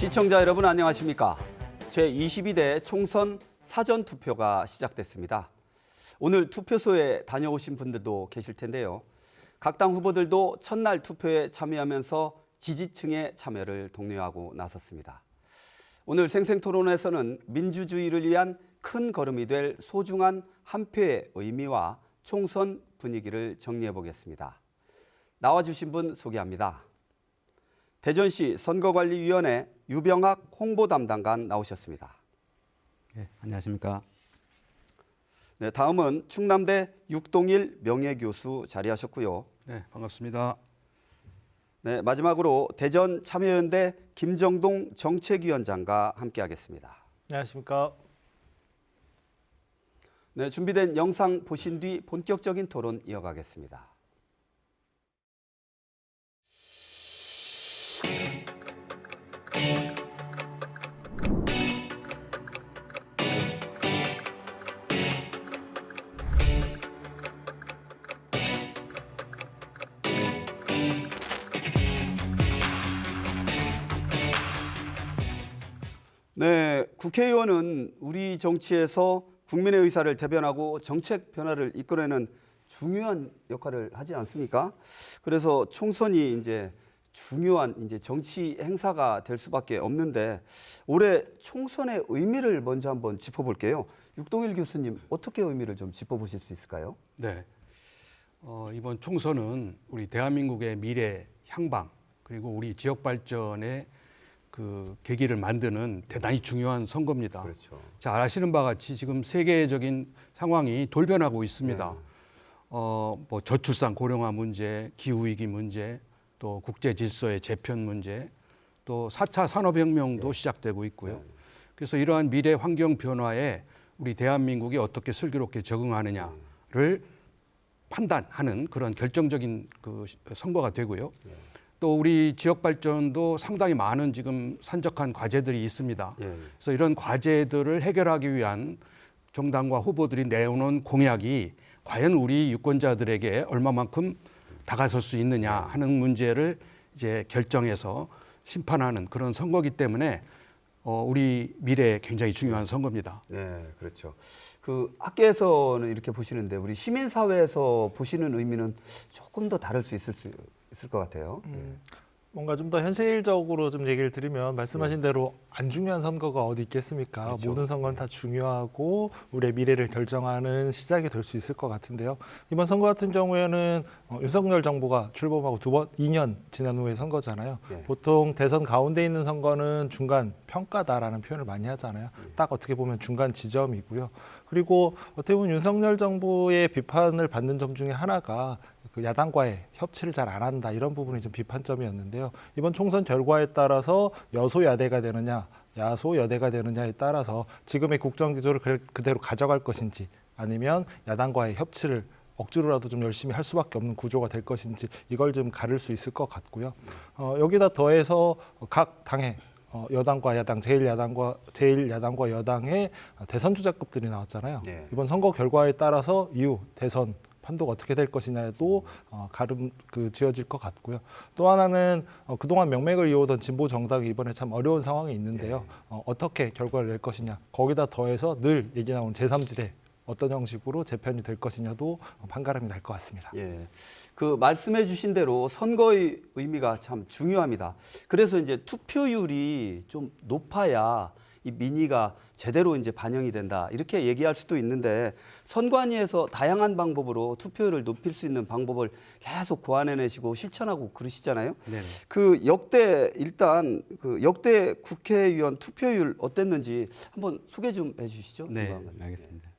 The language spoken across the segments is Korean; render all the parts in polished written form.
시청자 여러분 안녕하십니까? 제22대 총선 사전투표가 시작됐습니다. 오늘 투표소에 다녀오신 분들도 계실 텐데요. 각 당 후보들도 첫날 투표에 참여하면서 지지층의 참여를 독려하고 나섰습니다. 오늘 생생토론에서는 민주주의를 위한 큰 걸음이 될 소중한 한 표의 의미와 총선 분위기를 정리해 보겠습니다. 나와주신 분 소개합니다. 대전시 선거관리위원회 유병학 홍보담당관 나오셨습니다. 네, 안녕하십니까. 네, 다음은 충남대 육동일 명예교수 자리하셨고요. 네, 반갑습니다. 네, 마지막으로 대전 참여연대 김정동 정책위원장과 함께하겠습니다. 안녕하십니까. 네, 준비된 영상 보신 뒤 본격적인 토론 이어가겠습니다. 네, 국회의원은 우리 정치에서 국민의 의사를 대변하고 정책 변화를 이끌어내는 중요한 역할을 하지 않습니까? 그래서 총선이 이제 중요한 정치 행사가 될 수밖에 없는데 올해 총선의 의미를 먼저 한번 짚어볼게요. 육동일 교수님 어떻게 의미를 좀 짚어보실 수 있을까요? 네, 이번 총선은 우리 대한민국의 미래 향방 그리고 우리 지역 발전의 그 계기를 만드는 대단히 중요한 선거입니다. 그렇죠. 잘 아시는 바와 같이 지금 세계적인 상황이 돌변하고 있습니다. 네. 뭐 저출산 고령화 문제, 기후 위기 문제, 또 국제 질서의 재편 문제, 또 4차 산업혁명도 시작되고 있고요. 그래서 이러한 미래 환경 변화에 우리 대한민국이 어떻게 슬기롭게 적응하느냐를 판단하는 그런 결정적인 그 선거가 되고요. 또 우리 지역 발전도 상당히 많은 지금 산적한 과제들이 있습니다. 그래서 이런 과제들을 해결하기 위한 정당과 후보들이 내놓은 공약이 과연 우리 유권자들에게 얼마만큼 다가설 수 있느냐 하는 문제를 이제 결정해서 심판하는 그런 선거이기 때문에 우리 미래에 굉장히 중요한 선거입니다. 네, 그렇죠. 그 학계에서는 이렇게 보시는데 우리 시민사회에서 보시는 의미는 조금 더 다를 수 있을 것 같아요. 뭔가 좀 더 현실적으로 좀 얘기를 드리면 말씀하신 대로 안 중요한 선거가 어디 있겠습니까? 그렇죠. 모든 선거는 다 중요하고 우리의 미래를 결정하는 시작이 될 수 있을 것 같은데요. 이번 선거 같은 경우에는 윤석열 정부가 출범하고 2년 지난 후에 선거잖아요. 보통 대선 가운데 있는 선거는 중간 평가다라는 표현을 많이 하잖아요. 딱 어떻게 보면 중간 지점이고요. 그리고 어떻게 보면 윤석열 정부의 비판을 받는 점 중에 하나가 그 야당과의 협치를 잘 안 한다 이런 부분이 좀 비판점이었는데요. 이번 총선 결과에 따라서 여소야대가 되느냐 야소여대가 되느냐에 따라서 지금의 국정기조를 그대로 가져갈 것인지 아니면 야당과의 협치를 억지로라도 좀 열심히 할 수밖에 없는 구조가 될 것인지 이걸 좀 가를 수 있을 것 같고요. 여기다 더해서 각 당의 여당과 야당, 제1야당과 여당의 대선 주자급들이 나왔잖아요. 네. 이번 선거 결과에 따라서 이후 대선 판도가 어떻게 될 것이냐에도 가름 지어질 것 같고요. 또 하나는 그동안 명맥을 이어오던 진보 정당이 이번에 참 어려운 상황이 있는데요. 어떻게 결과를 낼 것이냐. 거기다 더해서 늘 얘기 나오는 제3지대 어떤 형식으로 재편이 될 것이냐도 판가름이 날 것 같습니다. 예, 그 말씀해 주신 대로 선거의 의미가 참 중요합니다. 그래서 이제 투표율이 좀 높아야 이 민의가 제대로 이제 반영이 된다 이렇게 얘기할 수도 있는데 선관위에서 다양한 방법으로 투표율을 높일 수 있는 방법을 계속 고안해내시고 실천하고 그러시잖아요. 네. 그 역대 역대 국회의원 투표율 어땠는지 한번 소개 좀 해주시죠. 네, 알겠습니다.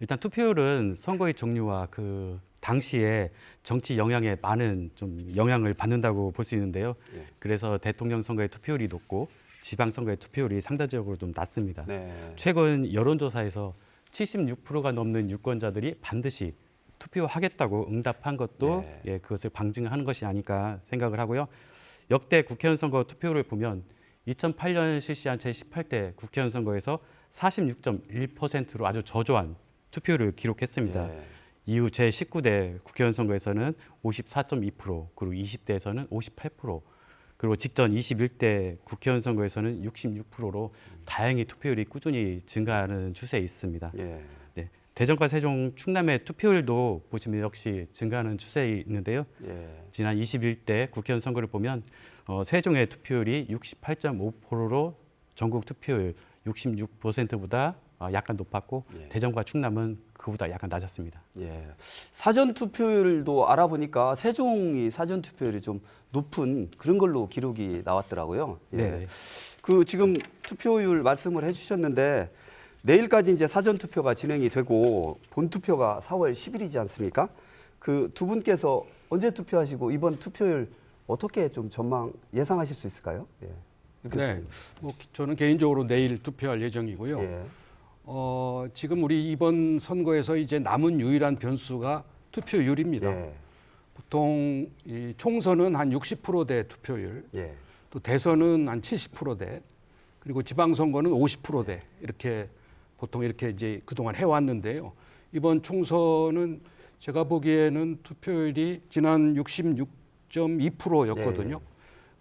일단 투표율은 선거의 종류와 그 당시에 정치 영향에 많은 좀 영향을 받는다고 볼 수 있는데요. 그래서 대통령 선거의 투표율이 높고 지방선거의 투표율이 상대적으로 좀 낮습니다. 네. 최근 여론조사에서 76%가 넘는 유권자들이 반드시 투표하겠다고 응답한 것도 그것을 방증하는 것이 아닐까 생각을 하고요. 역대 국회의원 선거 투표율을 보면 2008년 실시한 제18대 국회의원 선거에서 46.1%로 아주 저조한 투표율을 기록했습니다. 이후 제19대 국회의원 선거에서는 54.2%, 그리고 20대에서는 58%. 그리고 직전 21대 국회의원 선거에서는 66%로 다행히 투표율이 꾸준히 증가하는 추세에 있습니다. 예. 네, 대전과 세종, 충남의 투표율도 보시면 역시 증가하는 추세에 있는데요. 예. 지난 21대 국회의원 선거를 보면 세종의 투표율이 68.5%로 전국 투표율 66%보다 약간 높았고 예. 대전과 충남은 그보다 약간 낮았습니다. 예. 사전 투표율도 알아보니까 세종이 사전 투표율이 좀 높은 그런 걸로 기록이 나왔더라고요. 예. 네. 그 지금 투표율 말씀을 해주셨는데 내일까지 이제 사전 투표가 진행이 되고 본 투표가 4월 10일이지 않습니까? 그 두 분께서 언제 투표하시고 이번 투표율 어떻게 좀 전망 예상하실 수 있을까요? 예. 네, 뭐 저는 개인적으로 내일 투표할 예정이고요. 예. 지금 우리 이번 선거에서 이제 남은 유일한 변수가 투표율입니다. 예. 보통 이 총선은 한 60%대 투표율, 예. 또 대선은 한 70%대, 그리고 지방선거는 50%대 이렇게 보통 이렇게 이제 그동안 해왔는데요. 이번 총선은 제가 보기에는 투표율이 지난 66.2%였거든요. 네.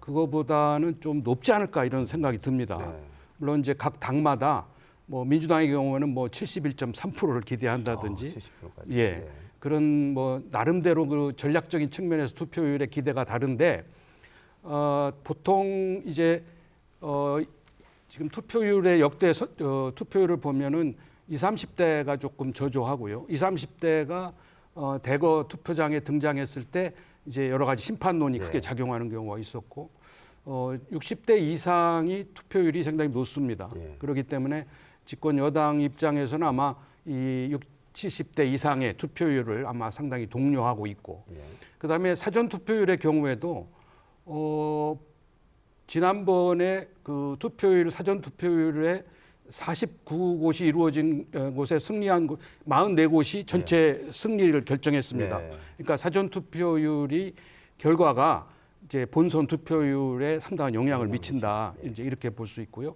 그거보다는 좀 높지 않을까 이런 생각이 듭니다. 네. 물론 이제 각 당마다 뭐 민주당의 경우에는 뭐 71.3%를 기대한다든지 70%까지. 예. 그런 뭐 나름대로 그 전략적인 측면에서 투표율의 기대가 다른데 보통 이제 지금 투표율의 역대 투표율을 보면은 20, 30대가 조금 저조하고요. 20, 30대가 대거 투표장에 등장했을 때 이제 여러 가지 심판론이 네. 크게 작용하는 경우가 있었고 60대 이상이 투표율이 상당히 높습니다. 예. 그렇기 때문에 집권 여당 입장에서는 아마 이 70대 이상의 투표율을 아마 상당히 독려하고 있고 예. 그다음에 사전 투표율의 경우에도 지난번에 그 투표율 사전 투표율에 49곳이 이루어진 곳에 승리한 44곳이 전체 승리를 결정했습니다. 네. 그러니까 사전 투표율이 결과가 이제 본선 투표율에 상당한 영향을 미친다. 이제 이렇게 볼 수 있고요.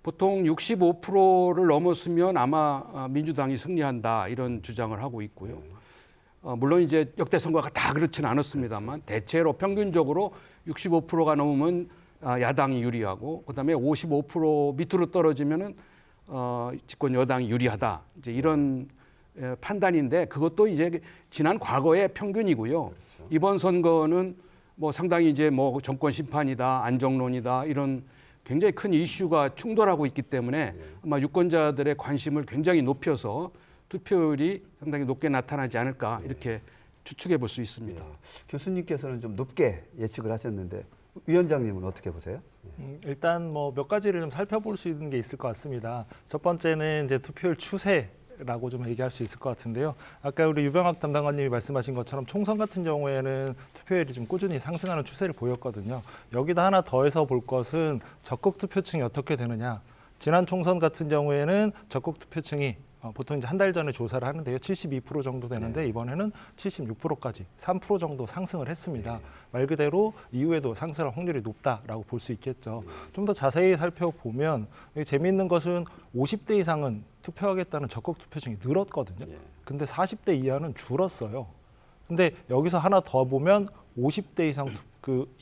보통 65%를 넘었으면 아마 민주당이 승리한다 이런 주장을 하고 있고요. 물론 이제 역대 선거가 다 그렇지는 않았습니다만 대체로 평균적으로 65%가 넘으면 야당이 유리하고 그다음에 55% 밑으로 떨어지면은 집권 여당이 유리하다. 이제 이런 판단인데 그것도 이제 지난 과거의 평균이고요. 그렇죠. 이번 선거는 뭐 상당히 이제 뭐 정권 심판이다, 안정론이다 이런 굉장히 큰 이슈가 충돌하고 있기 때문에 아마 유권자들의 관심을 굉장히 높여서 투표율이 상당히 높게 나타나지 않을까 이렇게 추측해 볼 수 있습니다. 예. 교수님께서는 좀 높게 예측을 하셨는데 위원장님은 어떻게 보세요? 일단 뭐 몇 가지를 좀 살펴볼 수 있는 게 있을 것 같습니다. 첫 번째는 이제 투표율 추세라고 좀 얘기할 수 있을 것 같은데요. 아까 우리 유병학 담당관님이 말씀하신 것처럼 총선 같은 경우에는 투표율이 좀 꾸준히 상승하는 추세를 보였거든요. 여기다 하나 더해서 볼 것은 적극 투표층이 어떻게 되느냐. 지난 총선 같은 경우에는 적극 투표층이 보통 이제 한 달 전에 조사를 하는데요. 72% 정도 되는데 이번에는 76%까지 3% 정도 상승을 했습니다. 말 그대로 이후에도 상승할 확률이 높다라고 볼 수 있겠죠. 좀 더 자세히 살펴보면 재미있는 것은 50대 이상은 투표하겠다는 적극 투표층이 늘었거든요. 근데 40대 이하는 줄었어요. 근데 여기서 하나 더 보면 50대 이상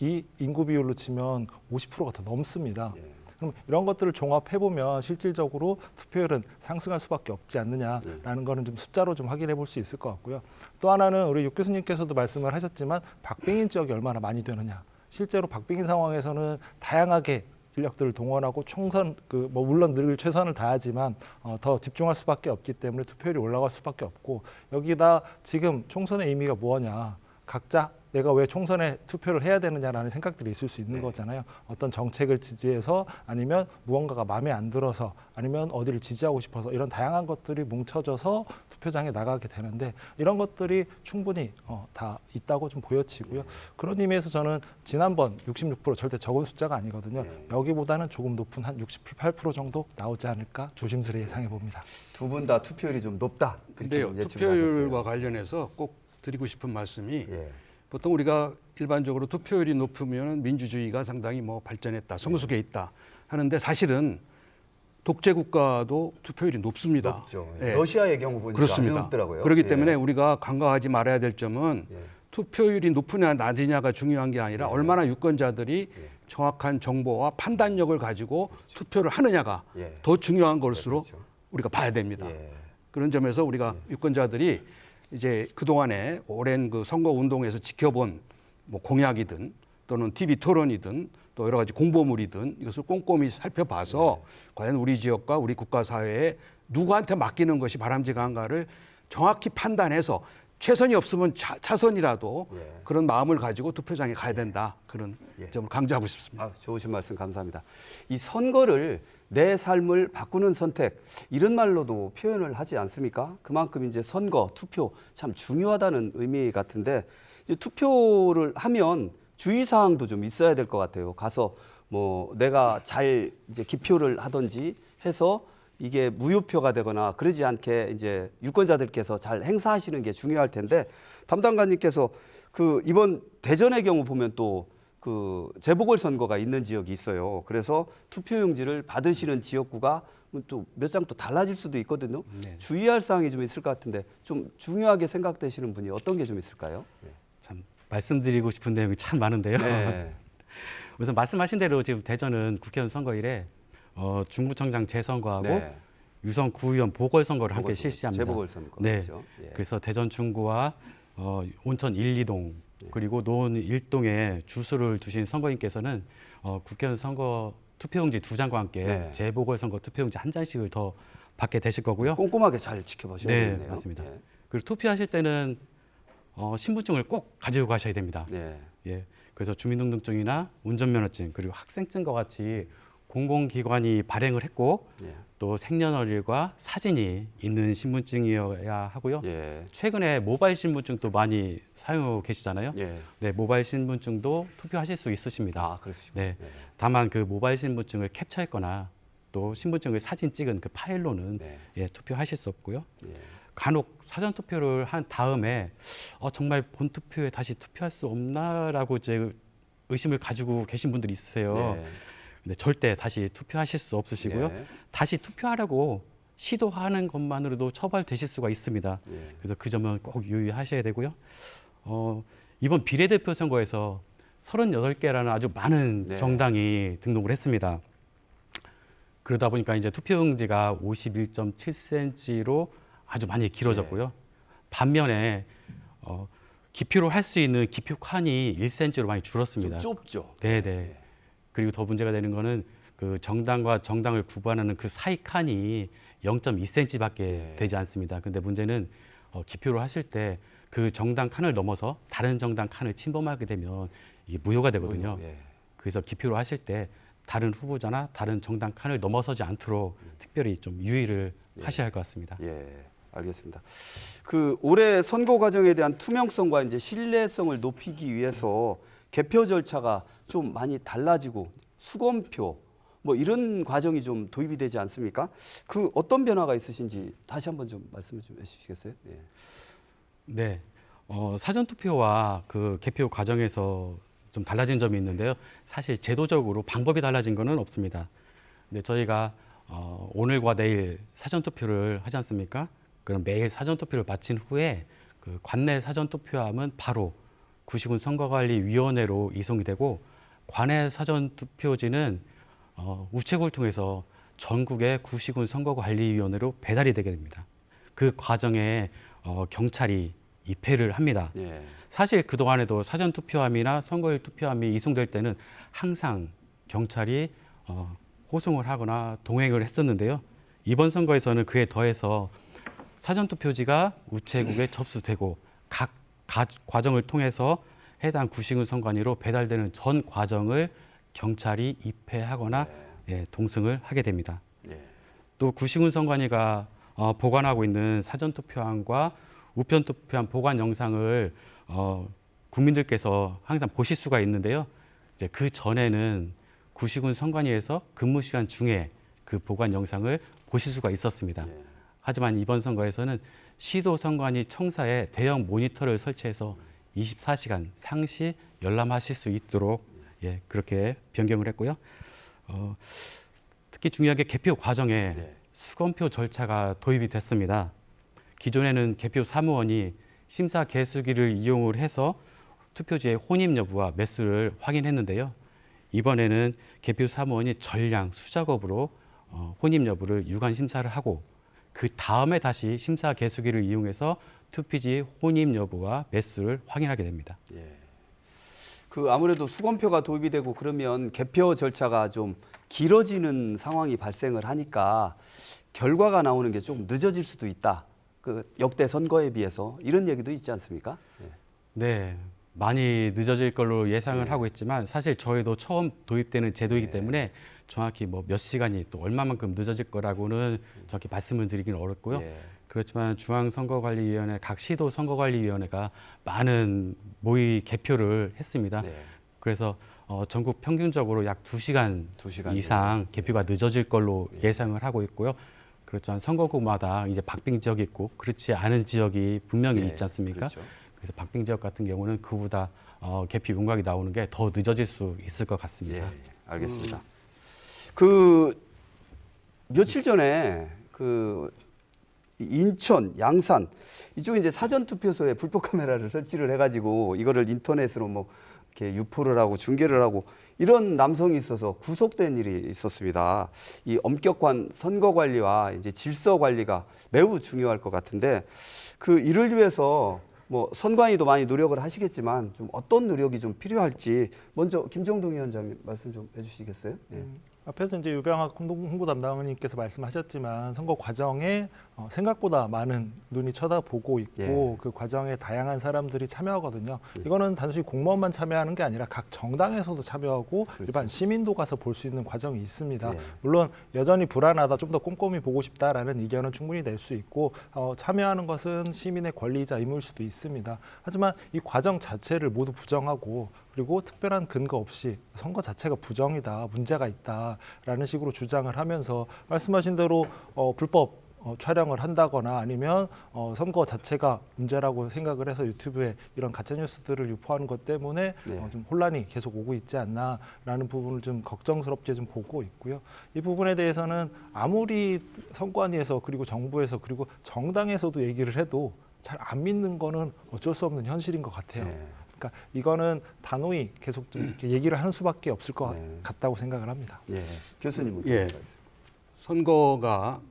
이 인구 비율로 치면 50%가 더 넘습니다. 그럼 이런 것들을 종합해 보면 실질적으로 투표율은 상승할 수밖에 없지 않느냐라는 거는 좀 숫자로 좀 확인해 볼 수 있을 것 같고요. 또 하나는 우리 육 교수님께서도 말씀을 하셨지만 박빙인 지역이 얼마나 많이 되느냐. 실제로 박빙인 상황에서는 다양하게 인력들을 동원하고 총선 뭐 물론 늘 최선을 다하지만 더 집중할 수밖에 없기 때문에 투표율이 올라갈 수밖에 없고 여기다 지금 총선의 의미가 뭐냐. 각자 내가 왜 총선에 투표를 해야 되느냐라는 생각들이 있을 수 있는 거잖아요. 어떤 정책을 지지해서 아니면 무언가가 마음에 안 들어서 아니면 어디를 지지하고 싶어서 이런 다양한 것들이 뭉쳐져서 투표장에 나가게 되는데 이런 것들이 충분히 다 있다고 좀 보여지고요. 그런 의미에서 저는 지난번 66% 절대 적은 숫자가 아니거든요. 여기보다는 조금 높은 한 68% 정도 나오지 않을까 조심스레 예상해 봅니다. 두 분 다 투표율이 좀 높다. 근데요, 예측을 투표율과 하셨어요. 관련해서 꼭 드리고 싶은 말씀이 예. 보통 우리가 일반적으로 투표율이 높으면 민주주의가 상당히 뭐 발전했다, 성숙해 있다 하는데 사실은 독재 국가도 투표율이 높습니다. 높죠. 예. 러시아의 경우 보니까 아주 그렇습니다. 높더라고요. 그렇기 예. 때문에 우리가 간과하지 말아야 될 점은 예. 투표율이 높으냐 낮으냐가 중요한 게 아니라 얼마나 유권자들이 정확한 정보와 판단력을 가지고 투표를 하느냐가 예. 더 중요한 것으로 그렇죠. 우리가 봐야 됩니다. 예. 그런 점에서 우리가 유권자들이 이제 그동안에 오랜 그 선거 운동에서 지켜본 뭐 공약이든 또는 TV 토론이든 또 여러 가지 공보물이든 이것을 꼼꼼히 살펴봐서 과연 우리 지역과 우리 국가 사회에 누구한테 맡기는 것이 바람직한가를 정확히 판단해서 최선이 없으면 차선이라도 그런 마음을 가지고 투표장에 가야 된다. 그런 점을 강조하고 싶습니다. 아, 좋으신 말씀 감사합니다. 이 선거를 내 삶을 바꾸는 선택 이런 말로도 표현을 하지 않습니까? 그만큼 이제 선거, 투표 참 중요하다는 의미 같은데 이제 투표를 하면 주의사항도 좀 있어야 될 것 같아요. 가서 뭐 내가 잘 이제 기표를 하든지 해서 이게 무효표가 되거나 그러지 않게 이제 유권자들께서 잘 행사하시는 게 중요할 텐데 담당관님께서 그 이번 대전의 경우 보면 또 그 재보궐선거가 있는 지역이 있어요. 그래서 투표용지를 받으시는 지역구가 또 몇 장 또 달라질 수도 있거든요. 네. 주의할 사항이 좀 있을 것 같은데 좀 중요하게 생각되시는 분이 어떤 게 좀 있을까요? 참 말씀드리고 싶은 내용이 참 많은데요. 네. 우선 말씀하신 대로 지금 대전은 국회의원 선거일에 중구청장 재선거하고 네. 유성 구의원 보궐선거를 함께 보궐선거, 실시합니다. 재보궐선거. 네. 그렇죠. 예. 그래서 대전 중구와 온천 1, 2동 그리고 노원 1동에 주수를 두신 선거인께서는 국회의원 선거 투표용지 2장과 함께 네. 재보궐선거 투표용지 1장씩을 더 받게 되실 거고요. 꼼꼼하게 잘 지켜보셔야 네, 되겠네요. 맞습니다. 예. 그리고 투표하실 때는 신분증을 꼭 가지고 가셔야 됩니다. 네. 예, 그래서 주민등록증이나 운전면허증 그리고 학생증과 같이 공공기관이 발행을 했고 예. 또 생년월일과 사진이 있는 신분증이어야 하고요. 예. 최근에 모바일 신분증도 많이 사용하고 계시잖아요. 예. 네, 모바일 신분증도 투표하실 수 있으십니다. 아, 그러시군요. 네, 다만 그 모바일 신분증을 캡처했거나 또 신분증을 사진 찍은 그 파일로는 네. 예, 투표하실 수 없고요. 예. 간혹 사전 투표를 한 다음에 정말 본 투표에 다시 투표할 수 없나라고 이제 의심을 가지고 계신 분들이 있으세요. 네. 근데 절대 다시 투표하실 수 없으시고요. 네. 다시 투표하려고 시도하는 것만으로도 처벌되실 수가 있습니다. 예. 그래서 그 점은 꼭 유의하셔야 되고요. 이번 비례대표 선거에서 38개라는 아주 많은 네. 정당이 등록을 했습니다. 그러다 보니까 이제 투표용지가 51.7cm로 아주 많이 길어졌고요. 반면에 기표로 할 수 있는 기표 칸이 1cm로 많이 줄었습니다. 좀 좁죠. 네네. 그리고 더 문제가 되는 거는 그 정당과 정당을 구분하는 그 사이 칸이 0.2cm밖에 네. 되지 않습니다. 근데 문제는 기표를 하실 때 그 정당 칸을 넘어서 다른 정당 칸을 침범하게 되면 이게 무효가 되거든요. 예. 그래서 기표를 하실 때 다른 후보자나 다른 정당 칸을 넘어서지 않도록 특별히 좀 유의를 하셔야 할 것 같습니다. 예. 알겠습니다. 그 올해 선거 과정에 대한 투명성과 이제 신뢰성을 높이기 위해서 개표 절차가 좀 많이 달라지고 수검표 뭐 이런 과정이 좀 도입이 되지 않습니까? 그 어떤 변화가 있으신지 다시 한번 좀 말씀을 좀 해주시겠어요? 예. 네, 사전 투표와 그 개표 과정에서 좀 달라진 점이 있는데요. 사실 제도적으로 방법이 달라진 것은 없습니다. 근데 저희가 오늘과 내일 사전 투표를 하지 않습니까? 그럼 매일 사전 투표를 마친 후에 그 관내 사전 투표함은 바로 구시군 선거관리위원회로 이송이 되고 관내 사전 투표지는 우체국을 통해서 전국의 구시군 선거관리위원회로 배달이 되게 됩니다. 그 과정에 경찰이 입회를 합니다. 예. 사실 그동안에도 사전 투표함이나 선거일 투표함이 이송될 때는 항상 경찰이 호송을 하거나 동행을 했었는데요. 이번 선거에서는 그에 더해서 사전 투표지가 우체국에 접수되고 각 과정을 통해서 해당 구시군 선관위로 배달되는 전 과정을 경찰이 입회하거나 동승을 하게 됩니다. 예. 또 구시군 선관위가 보관하고 있는 사전 투표함과 우편 투표함 보관 영상을 국민들께서 항상 보실 수가 있는데요. 이제 그 전에는 구시군 선관위에서 근무 시간 중에 그 보관 영상을 보실 수가 있었습니다. 예. 하지만 이번 선거에서는 시도 선관위 청사에 대형 모니터를 설치해서 24시간 상시 열람하실 수 있도록 그렇게 변경을 했고요. 특히 중요하게 개표 과정에 네. 수검표 절차가 도입이 됐습니다. 기존에는 개표 사무원이 심사 개수기를 이용을 해서 투표지의 혼입 여부와 매수를 확인했는데요. 이번에는 개표 사무원이 전량 수작업으로 혼입 여부를 유관 심사를 하고 그 다음에 다시 심사 개수기를 이용해서 투표지의 혼입 여부와 매수를 확인하게 됩니다. 예. 그 아무래도 수검표가 도입이 되고 그러면 개표 절차가 좀 길어지는 상황이 발생을 하니까 결과가 나오는 게 좀 늦어질 수도 있다. 그 역대 선거에 비해서 이런 얘기도 있지 않습니까? 예. 네, 많이 늦어질 걸로 예상을 하고 있지만 사실 저희도 처음 도입되는 제도이기 때문에 정확히 뭐 몇 시간이 또 얼마만큼 늦어질 거라고는 정확히 말씀을 드리기는 어렵고요. 예. 그렇지만 중앙선거관리위원회 각 시도 선거관리위원회가 많은 모의 개표를 했습니다. 네. 그래서 전국 평균적으로 약 2시간, 두 시간 이상 개표가 늦어질 걸로 예상을 하고 있고요. 그렇지만 선거구마다 이제 박빙 지역이 있고 그렇지 않은 지역이 분명히 네, 있지 않습니까? 그렇죠. 그래서 박빙 지역 같은 경우는 그보다 개표 윤곽이 나오는 게 더 늦어질 수 있을 것 예, 같습니다. 알겠습니다. 그 며칠 전에 그 인천, 양산 이쪽 이제 사전 투표소에 불법 카메라를 설치를 해가지고 이거를 인터넷으로 뭐 이렇게 유포를 하고 중계를 하고 이런 남성이 있어서 구속된 일이 있었습니다. 이 엄격한 선거 관리와 이제 질서 관리가 매우 중요할 것 같은데 그 이를 위해서 뭐 선관위도 많이 노력을 하시겠지만 좀 어떤 노력이 좀 필요할지 먼저 김정동 위원장님 말씀 좀 해주시겠어요? 예. 앞에서 이제 유병학 홍보 담당님께서 말씀하셨지만 선거 과정에 생각보다 많은 눈이 쳐다보고 있고 그 과정에 다양한 사람들이 참여하거든요. 이거는 단순히 공무원만 참여하는 게 아니라 각 정당에서도 참여하고 일반 시민도 가서 볼 수 있는 과정이 있습니다. 물론 여전히 불안하다, 좀 더 꼼꼼히 보고 싶다라는 의견은 충분히 낼 수 있고 참여하는 것은 시민의 권리이자 의무일 수도 있습니다. 하지만 이 과정 자체를 모두 부정하고 그리고 특별한 근거 없이 선거 자체가 부정이다, 문제가 있다라는 식으로 주장을 하면서 말씀하신 대로 불법 촬영을 한다거나 아니면 선거 자체가 문제라고 생각을 해서 유튜브에 이런 가짜 뉴스들을 유포하는 것 때문에 좀 혼란이 계속 오고 있지 않나라는 부분을 좀 걱정스럽게 좀 보고 있고요. 이 부분에 대해서는 아무리 선관위에서 그리고 정부에서 그리고 정당에서도 얘기를 해도 잘 안 믿는 거는 어쩔 수 없는 현실인 것 같아요. 그러니까 이거는 단호히 계속 좀 이렇게 얘기를 하는 수밖에 없을 것 같다고 생각을 합니다. 예. 교수님. 예. 선거가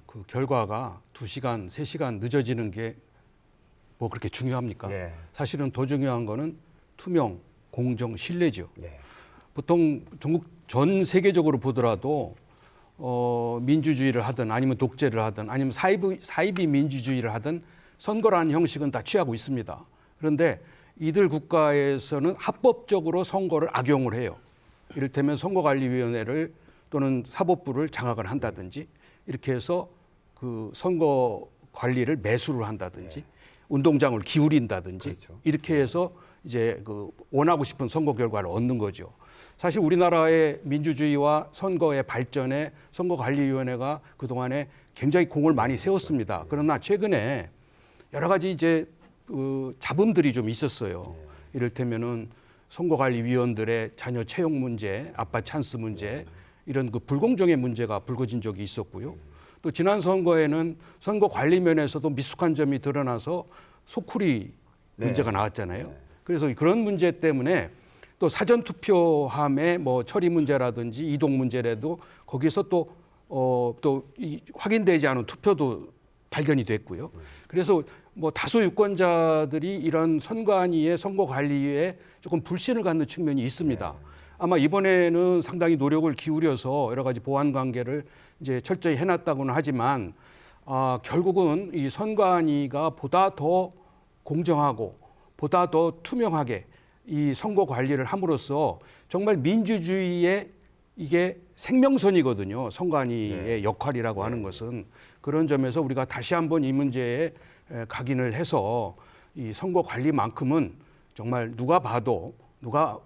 그 결과가 2시간, 3시간 늦어지는 게 뭐 그렇게 중요합니까? 예. 사실은 더 중요한 거는 투명, 공정, 신뢰죠. 예. 보통 전국 전 세계적으로 보더라도 민주주의를 하든 아니면 독재를 하든 아니면 사이비 민주주의를 하든 선거라는 형식은 다 취하고 있습니다. 그런데 이들 국가에서는 합법적으로 선거를 악용을 해요. 이를테면 선거관리위원회를 또는 사법부를 장악을 한다든지 이렇게 해서 그 선거 관리를 매수를 한다든지 운동장을 기울인다든지 그렇죠. 이렇게 해서 이제 그 원하고 싶은 선거 결과를 얻는 거죠. 사실 우리나라의 민주주의와 선거의 발전에 선거관리위원회가 그동안에 굉장히 공을 많이 세웠습니다. 그러나 최근에 여러 가지 이제 잡음들이 좀 있었어요. 이를테면은 선거관리위원들의 자녀 채용 문제, 아빠 찬스 문제 이런 그 불공정의 문제가 불거진 적이 있었고요. 또 지난 선거에는 선거 관리 면에서도 미숙한 점이 드러나서 소쿠리 문제가 나왔잖아요. 그래서 그런 문제 때문에 또 사전 투표함의 뭐 처리 문제라든지 이동 문제라도 거기서 또 확인되지 않은 투표도 발견이 됐고요. 그래서 뭐 다수 유권자들이 이런 선관위의 선거 관리에 조금 불신을 갖는 측면이 있습니다. 아마 이번에는 상당히 노력을 기울여서 여러 가지 보안 관계를 이제 철저히 해놨다고는 하지만 결국은 이 선관위가 보다 더 공정하고 보다 더 투명하게 이 선거 관리를 함으로써 정말 민주주의의 이게 생명선이거든요. 선관위의 역할이라고 하는 것은 그런 점에서 우리가 다시 한번 이 문제에 각인을 해서 이 선거 관리만큼은 정말 누가 봐도 누가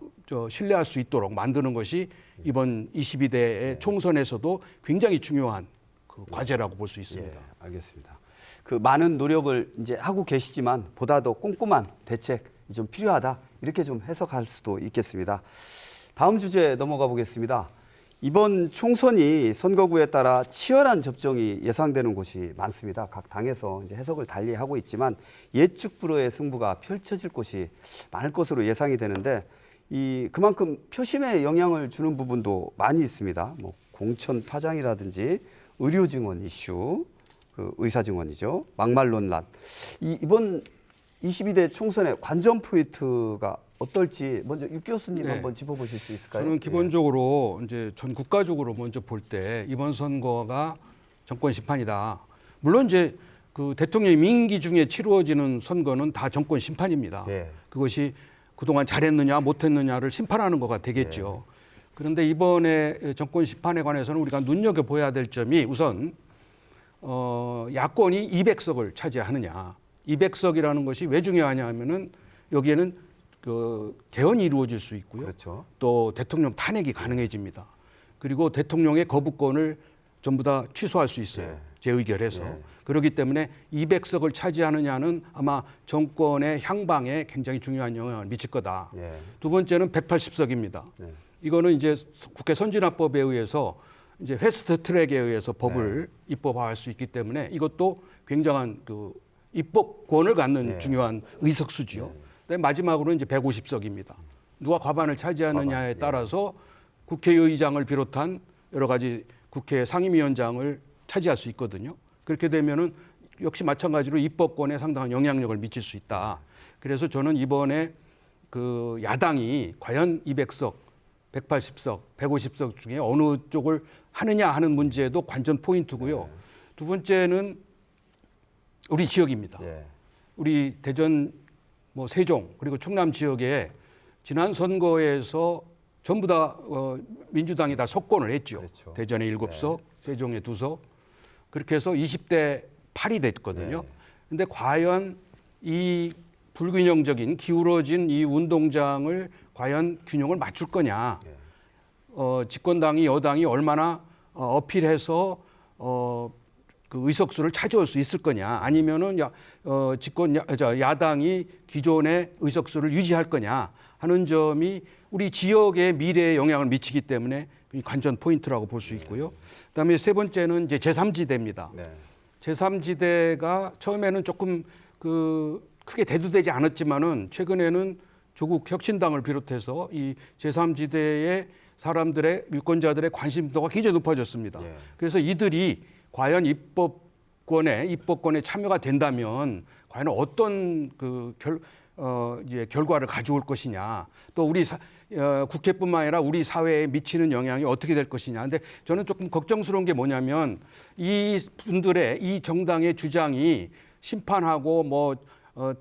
신뢰할 수 있도록 만드는 것이 이번 22대 총선에서도 굉장히 중요한 그 과제라고 볼 수 있습니다. 알겠습니다. 그 많은 노력을 이제 하고 계시지만 보다 더 꼼꼼한 대책이 좀 필요하다 이렇게 좀 해석할 수도 있겠습니다. 다음 주제 넘어가 보겠습니다. 이번 총선이 선거구에 따라 치열한 접전이 예상되는 곳이 많습니다. 각 당에서 이제 해석을 달리 하고 있지만 예측 불허의 승부가 펼쳐질 곳이 많을 것으로 예상이 되는데 그만큼 표심에 영향을 주는 부분도 많이 있습니다. 뭐 공천 파장이라든지 의료 증원 이슈, 그 의사 증원이죠. 막말 논란. 이번 22대 총선의 관전 포인트가 어떨지 먼저 육 교수님 네. 한번 짚어보실 수 있을까요? 저는 기본적으로 이제 전 국가적으로 먼저 볼 때 이번 선거가 정권 심판이다. 물론 이제 그 대통령 임기 중에 치루어지는 선거는 다 정권 심판입니다. 예. 그것이 그동안 잘했느냐 못했느냐를 심판하는 거가 되겠죠. 그런데 이번에 정권 심판에 관해서는 우리가 눈여겨봐야 될 점이 우선 야권이 200석을 차지하느냐. 200석이라는 것이 왜 중요하냐 하면은 여기에는 그 개헌이 이루어질 수 있고요. 그렇죠. 또 대통령 탄핵이 가능해집니다. 그리고 대통령의 거부권을 전부 다 취소할 수 있어요. 네. 재의결해서. 네. 그렇기 때문에 200석을 차지하느냐는 아마 정권의 향방에 굉장히 중요한 영향을 미칠 거다. 예. 두 번째는 180석입니다. 네. 이거는 이제 국회 선진화법에 의해서 이제 패스트 트랙에 의해서 법을 입법화할 수 있기 때문에 이것도 굉장한 그 입법권을 갖는 네. 중요한 의석수지요. 그다음에 마지막으로 이제 150석입니다. 누가 과반을 차지하느냐에 따라서 국회의장을 비롯한 여러 가지 국회 상임위원장을 차지할 수 있거든요. 그렇게 되면은 역시 마찬가지로 입법권에 상당한 영향력을 미칠 수 있다. 그래서 저는 이번에 그 야당이 과연 200석, 180석, 150석 중에 어느 쪽을 하느냐 하는 문제도 관전 포인트고요. 두 번째는 우리 지역입니다. 예. 우리 대전, 뭐 세종 그리고 충남 지역에 지난 선거에서 전부 다 민주당이 다 석권을 했죠. 그렇죠. 대전에 7석, 세종에 2석. 그렇게 해서 20대 8이 됐거든요. 그런데 과연 이 불균형적인 기울어진 이 운동장을 과연 균형을 맞출 거냐. 집권당이 여당이 얼마나 어필해서 그 의석수를 차지할 수 있을 거냐, 아니면은 야당이 기존의 의석수를 유지할 거냐 하는 점이 우리 지역의 미래에 영향을 미치기 때문에 관전 포인트라고 볼 수 있고요. 그다음에 세 번째는 이제 제3지대입니다. 네. 제3지대가 처음에는 조금 그 크게 대두되지 않았지만은 최근에는 조국 혁신당을 비롯해서 이 제3지대의 사람들의 유권자들의 관심도가 굉장히 높아졌습니다. 네. 그래서 이들이 과연 입법권에 참여가 된다면 과연 어떤 그 이제 결과를 가져올 것이냐, 또 우리 국회뿐만 아니라 우리 사회에 미치는 영향이 어떻게 될 것이냐. 근데 저는 조금 걱정스러운 게 뭐냐면 이 분들의 이 정당의 주장이 심판하고 뭐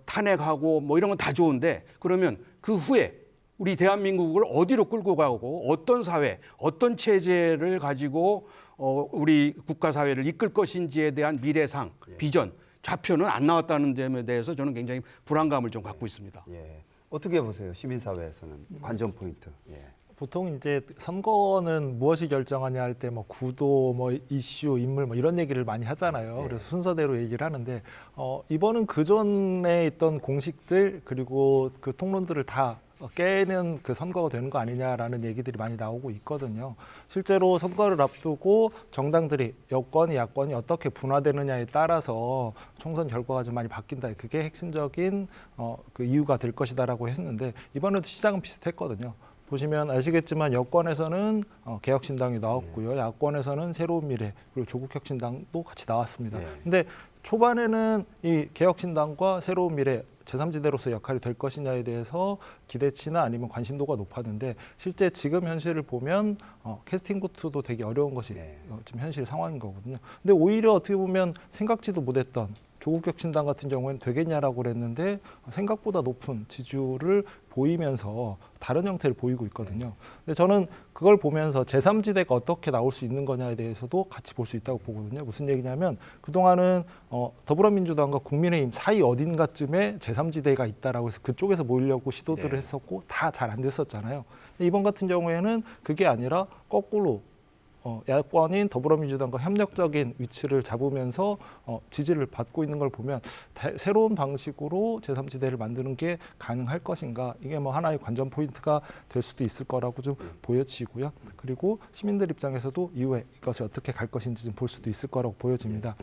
탄핵하고 뭐 이런 건 다 좋은데 그러면 그 후에 우리 대한민국을 어디로 끌고 가고 어떤 사회, 어떤 체제를 가지고 우리 국가 사회를 이끌 것인지에 대한 미래상, 비전, 좌표는 안 나왔다는 점에 대해서 저는 굉장히 불안감을 좀 갖고 있습니다. 예. 어떻게 보세요? 시민사회에서는 관전 포인트. 예. 보통 이제 선거는 무엇이 결정하냐 할 때 뭐 구도, 뭐 이슈, 인물 뭐 이런 얘기를 많이 하잖아요. 그래서 순서대로 얘기를 하는데 이번은 그 전에 있던 공식들 그리고 그 통론들을 다 깨는 그 선거가 되는 거 아니냐라는 얘기들이 많이 나오고 있거든요. 실제로 선거를 앞두고 정당들이 여권이 야권이 어떻게 분화되느냐에 따라서 총선 결과가 좀 많이 바뀐다. 그게 핵심적인 그 이유가 될 것이다라고 했는데 이번에도 시장은 비슷했거든요. 보시면 아시겠지만 여권에서는 개혁신당이 나왔고요. 야권에서는 새로운 미래 그리고 조국혁신당도 같이 나왔습니다. 근데 초반에는 이 개혁신당과 새로운 미래 제3지대로서 역할이 될 것이냐에 대해서 기대치나 아니면 관심도가 높았는데 실제 지금 현실을 보면 캐스팅 보트도 되게 어려운 것이 지금 현실 상황인 거거든요. 근데 오히려 어떻게 보면 생각지도 못했던 조국혁신당 같은 경우에는 되겠냐라고 그랬는데 생각보다 높은 지지율을 보이면서 다른 형태를 보이고 있거든요. 근데 저는 그걸 보면서 제3지대가 어떻게 나올 수 있는 거냐에 대해서도 같이 볼 수 있다고 보거든요. 무슨 얘기냐면 그동안은 더불어민주당과 국민의힘 사이 어딘가쯤에 제3지대가 있다라고 해서 그쪽에서 모이려고 시도들을 했었고 다 잘 안 됐었잖아요. 근데 이번 같은 경우에는 그게 아니라 거꾸로 야권인 더불어민주당과 협력적인 위치를 잡으면서 지지를 받고 있는 걸 보면 새로운 방식으로 제3지대를 만드는 게 가능할 것인가, 이게 뭐 하나의 관전 포인트가 될 수도 있을 거라고 좀 보여지고요. 그리고 시민들 입장에서도 이후에 이것이 어떻게 갈 것인지 좀 볼 수도 있을 거라고 보여집니다.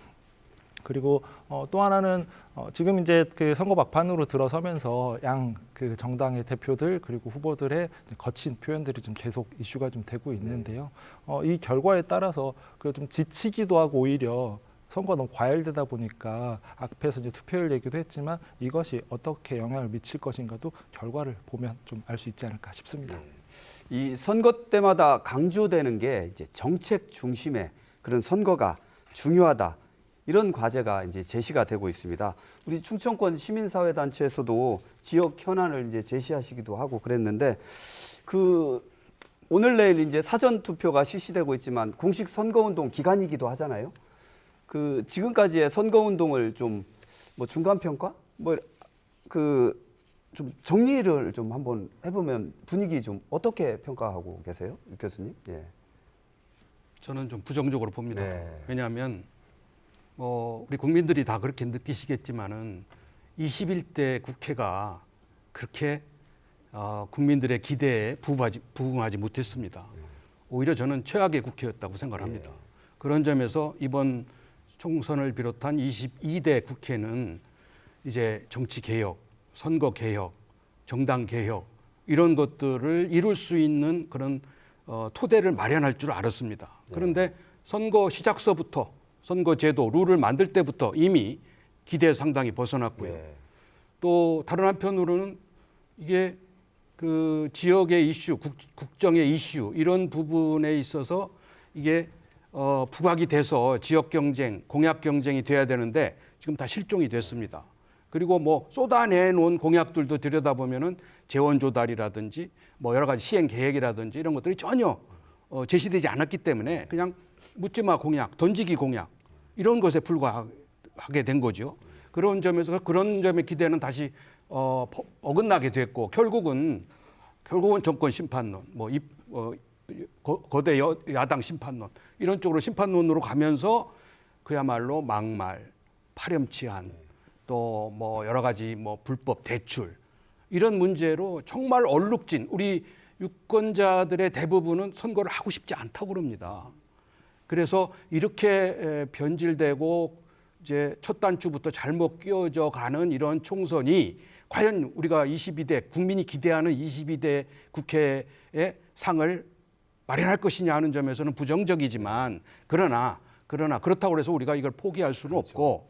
그리고 또 하나는 지금 이제 그 선거 막판으로 들어서면서 양 그 정당의 대표들 그리고 후보들의 거친 표현들이 좀 계속 이슈가 좀 되고 있는데요. 이 결과에 따라서 그 좀 지치기도 하고 오히려 선거가 너무 과열되다 보니까 앞에서 이제 투표율 얘기도 했지만 이것이 어떻게 영향을 미칠 것인가도 결과를 보면 좀 알 수 있지 않을까 싶습니다. 이 선거 때마다 강조되는 게 이제 정책 중심의 그런 선거가 중요하다. 이런 과제가 이제 제시가 되고 있습니다. 우리 충청권 시민사회단체에서도 지역 현안을 이제 제시하시기도 하고 그랬는데 그 오늘 내일 이제 사전 투표가 실시되고 있지만 공식 선거운동 기간이기도 하잖아요. 그 지금까지의 선거운동을 좀 뭐 중간 평가 뭐 그 좀 정리를 좀 한번 해보면 분위기 좀 어떻게 평가하고 계세요, 유 교수님? 예. 저는 좀 부정적으로 봅니다. 네. 왜냐하면 우리 국민들이 다 그렇게 느끼시겠지만은 21대 국회가 그렇게 국민들의 기대에 부응하지 못했습니다. 오히려 저는 최악의 국회였다고 생각을 합니다. 그런 점에서 이번 총선을 비롯한 22대 국회는 이제 정치 개혁, 선거 개혁, 정당 개혁 이런 것들을 이룰 수 있는 그런 토대를 마련할 줄 알았습니다. 그런데 선거 시작서부터 선거 제도, 룰을 만들 때부터 이미 기대에 상당히 벗어났고요. 또 다른 한편으로는 이게 그 지역의 이슈, 국정의 이슈 이런 부분에 있어서 이게 부각이 돼서 지역 경쟁, 공약 경쟁이 돼야 되는데 지금 다 실종이 됐습니다. 그리고 뭐 쏟아내 놓은 공약들도 들여다보면은 재원 조달이라든지 뭐 여러 가지 시행 계획이라든지 이런 것들이 전혀 제시되지 않았기 때문에 그냥 묻지마 공약, 던지기 공약 이런 것에 불과하게 된 거죠. 그런 점에서 그런 점의 기대는 다시 어긋나게 됐고 결국은 정권 심판론, 거대 야당 심판론 이런 쪽으로 심판론으로 가면서 그야말로 막말, 파렴치한 또 뭐 여러 가지 뭐 불법 대출 이런 문제로 정말 얼룩진 우리 유권자들의 대부분은 선거를 하고 싶지 않다고 그럽니다. 그래서 이렇게 변질되고 이제 첫 단추부터 잘못 끼워져 가는 이런 총선이 과연 우리가 22대 국민이 기대하는 22대 국회의 상을 마련할 것이냐 하는 점에서는 부정적이지만 그러나 그렇다고 해서 우리가 이걸 포기할 수는 없고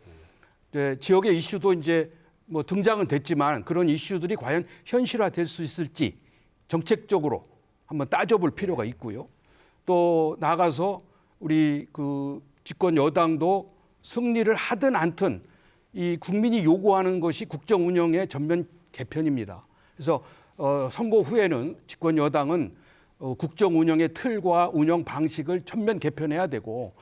이제 지역의 이슈도 이제 뭐 등장은 됐지만 그런 이슈들이 과연 현실화될 수 있을지 정책적으로 한번 따져볼 필요가 있고요. 또 나아가서 우리 그 집권 여당도 승리를 하든 않든 이 국민이 요구하는 것이 국정 운영의 전면 개편입니다. 그래서 선거 후에는 집권 여당은 국정 운영의 틀과 운영 방식을 전면 개편해야 되고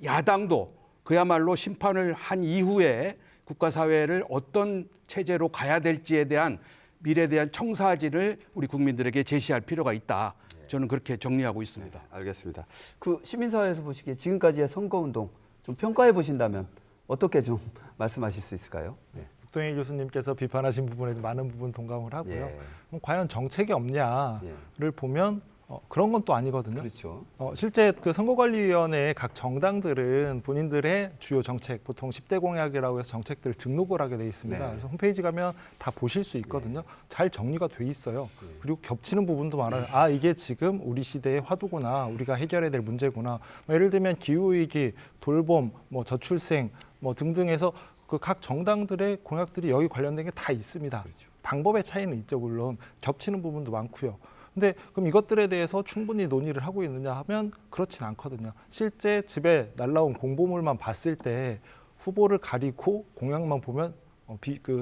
야당도 그야말로 심판을 한 이후에 국가사회를 어떤 체제로 가야 될지에 대한 미래에 대한 청사진을 우리 국민들에게 제시할 필요가 있다. 저는 그렇게 정리하고 있습니다. 네, 알겠습니다. 그 시민사회에서 보시기에 지금까지의 선거운동 좀 평가해 보신다면 어떻게 좀 말씀하실 수 있을까요? 네. 국동일 교수님께서 비판하신 부분에 많은 부분 동감을 하고요. 예. 그럼 과연 정책이 없냐를 보면 그런 건 또 아니거든요. 그렇죠. 실제 그 선거관리위원회 각 정당들은 본인들의 주요 정책, 보통 10대 공약이라고 해서 정책들을 등록을 하게 돼 있습니다. 네. 그래서 홈페이지 가면 다 보실 수 있거든요. 잘 정리가 돼 있어요. 그리고 겹치는 부분도 많아요. 아, 이게 지금 우리 시대의 화두구나, 우리가 해결해야 될 문제구나. 뭐 예를 들면 기후위기, 돌봄, 뭐 저출생 뭐 등등해서 그 각 정당들의 공약들이 여기 관련된 게 다 있습니다. 그렇죠. 방법의 차이는 있죠, 물론. 겹치는 부분도 많고요. 근데 그럼 이것들에 대해서 충분히 논의를 하고 있느냐 하면 그렇진 않거든요. 실제 집에 날라온 공보물만 봤을 때 후보를 가리고 공약만 보면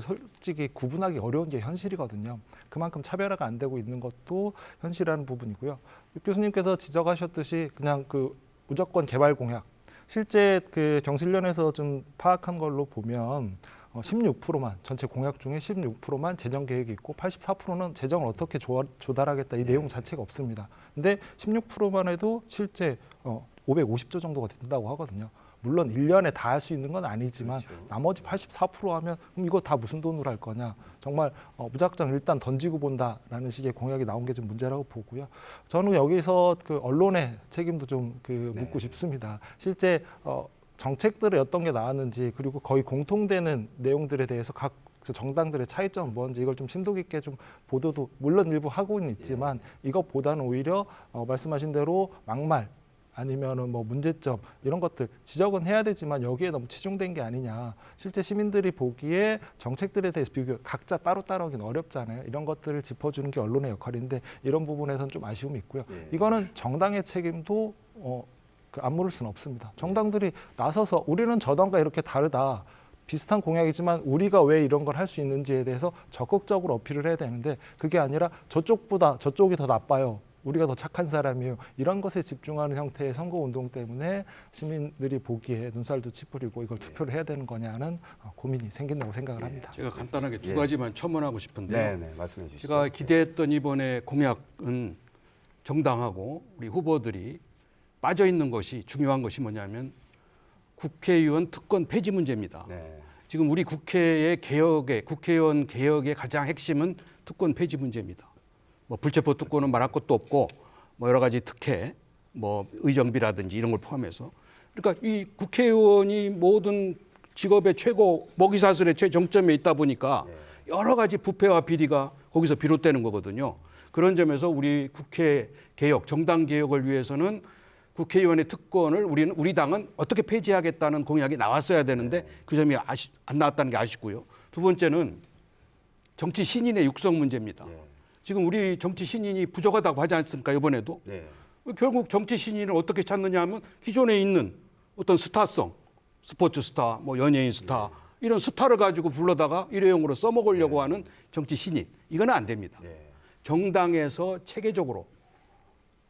솔직히 구분하기 어려운 게 현실이거든요. 그만큼 차별화가 안 되고 있는 것도 현실이라는 부분이고요. 교수님께서 지적하셨듯이 그냥 그 무조건 개발 공약. 실제 그 경실련에서 좀 파악한 걸로 보면 16%만 전체 공약 중에 16%만 재정 계획이 있고 84%는 재정을 어떻게 조달하겠다 이 내용 자체가 없습니다. 근데 16%만 해도 실제 550조 정도가 된다고 하거든요. 물론 1년에 다 할 수 있는 건 아니지만 그렇죠. 나머지 84% 하면 그럼 이거 다 무슨 돈으로 할 거냐. 정말 무작정 일단 던지고 본다라는 식의 공약이 나온 게 좀 문제라고 보고요. 저는 여기서 그 언론의 책임도 좀 묻고 싶습니다. 실제 정책들이 어떤 게 나왔는지 그리고 거의 공통되는 내용들에 대해서 각 정당들의 차이점은 뭔지 이걸 좀 심도 깊게 좀 보도도 물론 일부 하고는 있지만 이것보다는 오히려 말씀하신 대로 막말 아니면은 뭐 문제점 이런 것들 지적은 해야 되지만 여기에 너무 치중된 게 아니냐. 실제 시민들이 보기에 정책들에 대해서 비교 각자 따로따로 하기는 어렵잖아요. 이런 것들을 짚어주는 게 언론의 역할인데 이런 부분에서는 좀 아쉬움이 있고요. 이거는 정당의 책임도 안 물을 수는 없습니다. 정당들이 나서서 우리는 저당과 이렇게 다르다. 비슷한 공약이지만 우리가 왜 이런 걸 할 수 있는지에 대해서 적극적으로 어필을 해야 되는데 그게 아니라 저쪽보다 저쪽이 더 나빠요. 우리가 더 착한 사람이에요. 이런 것에 집중하는 형태의 선거운동 때문에 시민들이 보기에 눈살도 찌푸리고 이걸 투표를 해야 되는 거냐는 고민이 생긴다고 생각을 합니다. 제가 간단하게 두 가지만 첨언하고 싶은데요. 네, 말씀해 주시죠. 제가 기대했던 이번에 공약은 정당하고 우리 후보들이 빠져 있는 것이 중요한 것이 뭐냐면 국회의원 특권 폐지 문제입니다. 네. 지금 우리 국회의 국회의원 개혁의 가장 핵심은 특권 폐지 문제입니다. 뭐 불체포 특권은 말할 것도 없고 뭐 여러 가지 특혜, 뭐 의정비라든지 이런 걸 포함해서 그러니까 이 국회의원이 모든 직업의 최고 먹이사슬의 최정점에 있다 보니까 여러 가지 부패와 비리가 거기서 비롯되는 거거든요. 그런 점에서 우리 국회 개혁, 정당 개혁을 위해서는 국회의원의 특권을 우리 당은 어떻게 폐지하겠다는 공약이 나왔어야 되는데 그 점이 안 나왔다는 게 아쉽고요. 두 번째는 정치 신인의 육성 문제입니다. 지금 우리 정치 신인이 부족하다고 하지 않습니까? 이번에도. 네. 결국 정치 신인을 어떻게 찾느냐 하면 기존에 있는 어떤 스타성, 스포츠 스타, 뭐 연예인 스타 이런 스타를 가지고 불러다가 일회용으로 써먹으려고 하는 정치 신인. 이거는 안 됩니다. 정당에서 체계적으로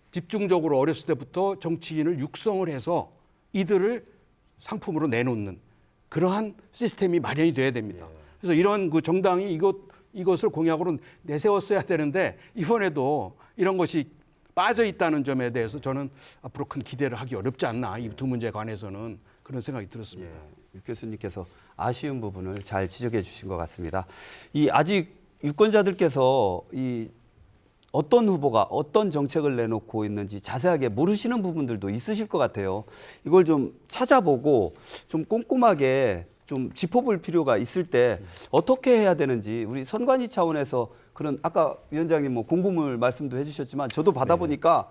집중적으로 어렸을 때부터 정치인을 육성을 해서 이들을 상품으로 내놓는 그러한 시스템이 마련이 돼야 됩니다. 그래서 이런 그 정당이 이것을 공약으로 내세웠어야 되는데 이번에도 이런 것이 빠져 있다는 점에 대해서 저는 앞으로 큰 기대를 하기 어렵지 않나 이 두 문제에 관해서는 그런 생각이 들었습니다. 유 교수님께서 아쉬운 부분을 잘 지적해 주신 것 같습니다. 이 아직 유권자들께서 이 어떤 후보가 어떤 정책을 내놓고 있는지 자세하게 모르시는 부분들도 있으실 것 같아요. 이걸 좀 찾아보고 좀 꼼꼼하게 좀 짚어볼 필요가 있을 때 어떻게 해야 되는지 우리 선관위 차원에서 그런 아까 위원장님 뭐 공부물 말씀도 해주셨지만 저도 받아보니까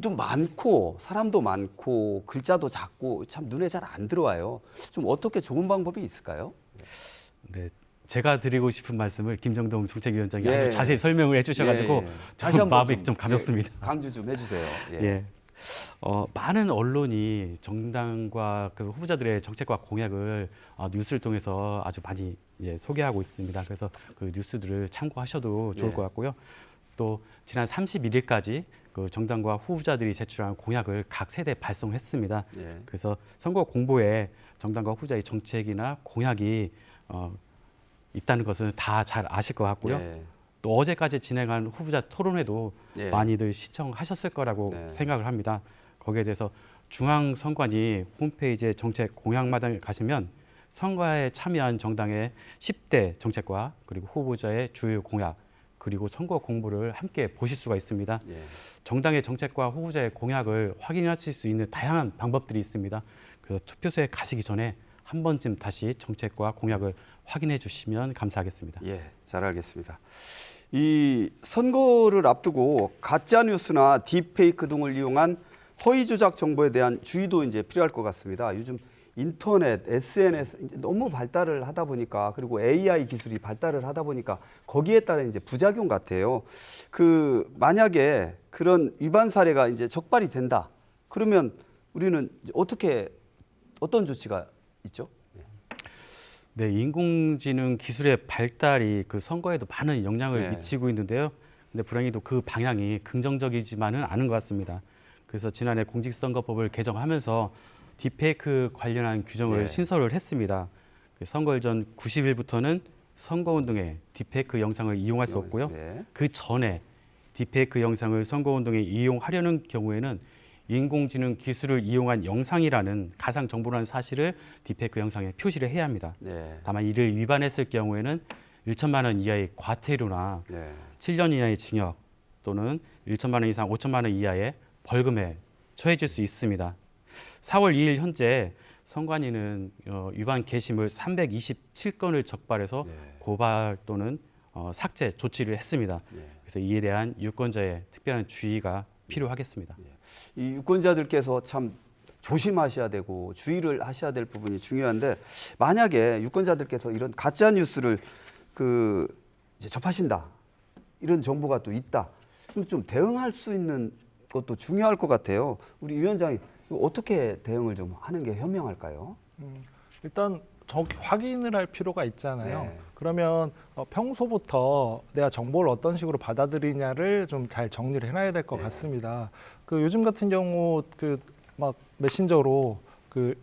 좀 많고 사람도 많고 글자도 작고 참 눈에 잘 안 들어와요. 좀 어떻게 좋은 방법이 있을까요? 네, 제가 드리고 싶은 말씀을 김정동 정책위원장이 예. 아주 자세히 설명을 해주셔가지고 다시 좀 한번 마음이 좀 가볍습니다. 강조 좀 해주세요. 예. 많은 언론이 정당과 그 후보자들의 정책과 공약을 뉴스를 통해서 아주 많이 소개하고 있습니다. 그래서 그 뉴스들을 참고하셔도 좋을 것 같고요. 또 지난 31일까지 그 정당과 후보자들이 제출한 공약을 각 세대에 발송했습니다. 그래서 선거 공보에 정당과 후보자의 정책이나 공약이 있다는 것은 다 잘 아실 것 같고요. 또 어제까지 진행한 후보자 토론회도 많이들 시청하셨을 거라고 생각을 합니다. 거기에 대해서 중앙선관위 홈페이지에 정책 공약마당에 가시면 선거에 참여한 정당의 10대 정책과 그리고 후보자의 주요 공약 그리고 선거 공보를 함께 보실 수가 있습니다. 정당의 정책과 후보자의 공약을 확인하실 수 있는 다양한 방법들이 있습니다. 그래서 투표소에 가시기 전에 한 번쯤 다시 정책과 공약을 확인해 주시면 감사하겠습니다. 예, 잘 알겠습니다. 이 선거를 앞두고 가짜 뉴스나 딥페이크 등을 이용한 허위 조작 정보에 대한 주의도 이제 필요할 것 같습니다. 요즘 인터넷, SNS 너무 발달을 하다 보니까 그리고 AI 기술이 발달을 하다 보니까 거기에 따른 이제 부작용 같아요. 그 만약에 그런 위반 사례가 이제 적발이 된다. 그러면 우리는 어떤 조치가 있죠? 네, 인공지능 기술의 발달이 그 선거에도 많은 영향을 네. 미치고 있는데요. 근데 불행히도 그 방향이 긍정적이지만은 않은 것 같습니다. 그래서 지난해 공직선거법을 개정하면서 딥페이크 관련한 규정을 네. 신설을 했습니다. 선거일 전 90일부터는 선거운동에 딥페이크 영상을 이용할 수 없고요. 네. 그 전에 딥페이크 영상을 선거운동에 이용하려는 경우에는 인공지능 기술을 이용한 영상이라는 가상 정보라는 사실을 딥페이크 영상에 표시를 해야 합니다. 네. 다만 이를 위반했을 경우에는 1천만 원 이하의 과태료나 네. 7년 이하의 징역 또는 1천만 원 이상 5천만 원 이하의 벌금에 처해질 수 있습니다. 4월 2일 현재 선관위는 위반 게시물 327건을 적발해서 네. 고발 또는 삭제 조치를 했습니다. 네. 그래서 이에 대한 유권자의 특별한 주의가 필요하겠습니다. 이 유권자들께서 참 조심하셔야 되고 주의를 하셔야 될 부분이 중요한데 만약에 유권자들께서 이런 가짜 뉴스를 이제 접하신다 이런 정보가 또 있다 그럼 좀 대응할 수 있는 것도 중요할 것 같아요. 우리 위원장이 어떻게 대응을 좀 하는 게 현명할까요? 일단 정확히 확인을 할 필요가 있잖아요. 네. 그러면 평소부터 내가 정보를 어떤 식으로 받아들이냐를 좀 잘 정리를 해놔야 될 것 네. 같습니다. 요즘 같은 경우 막 메신저로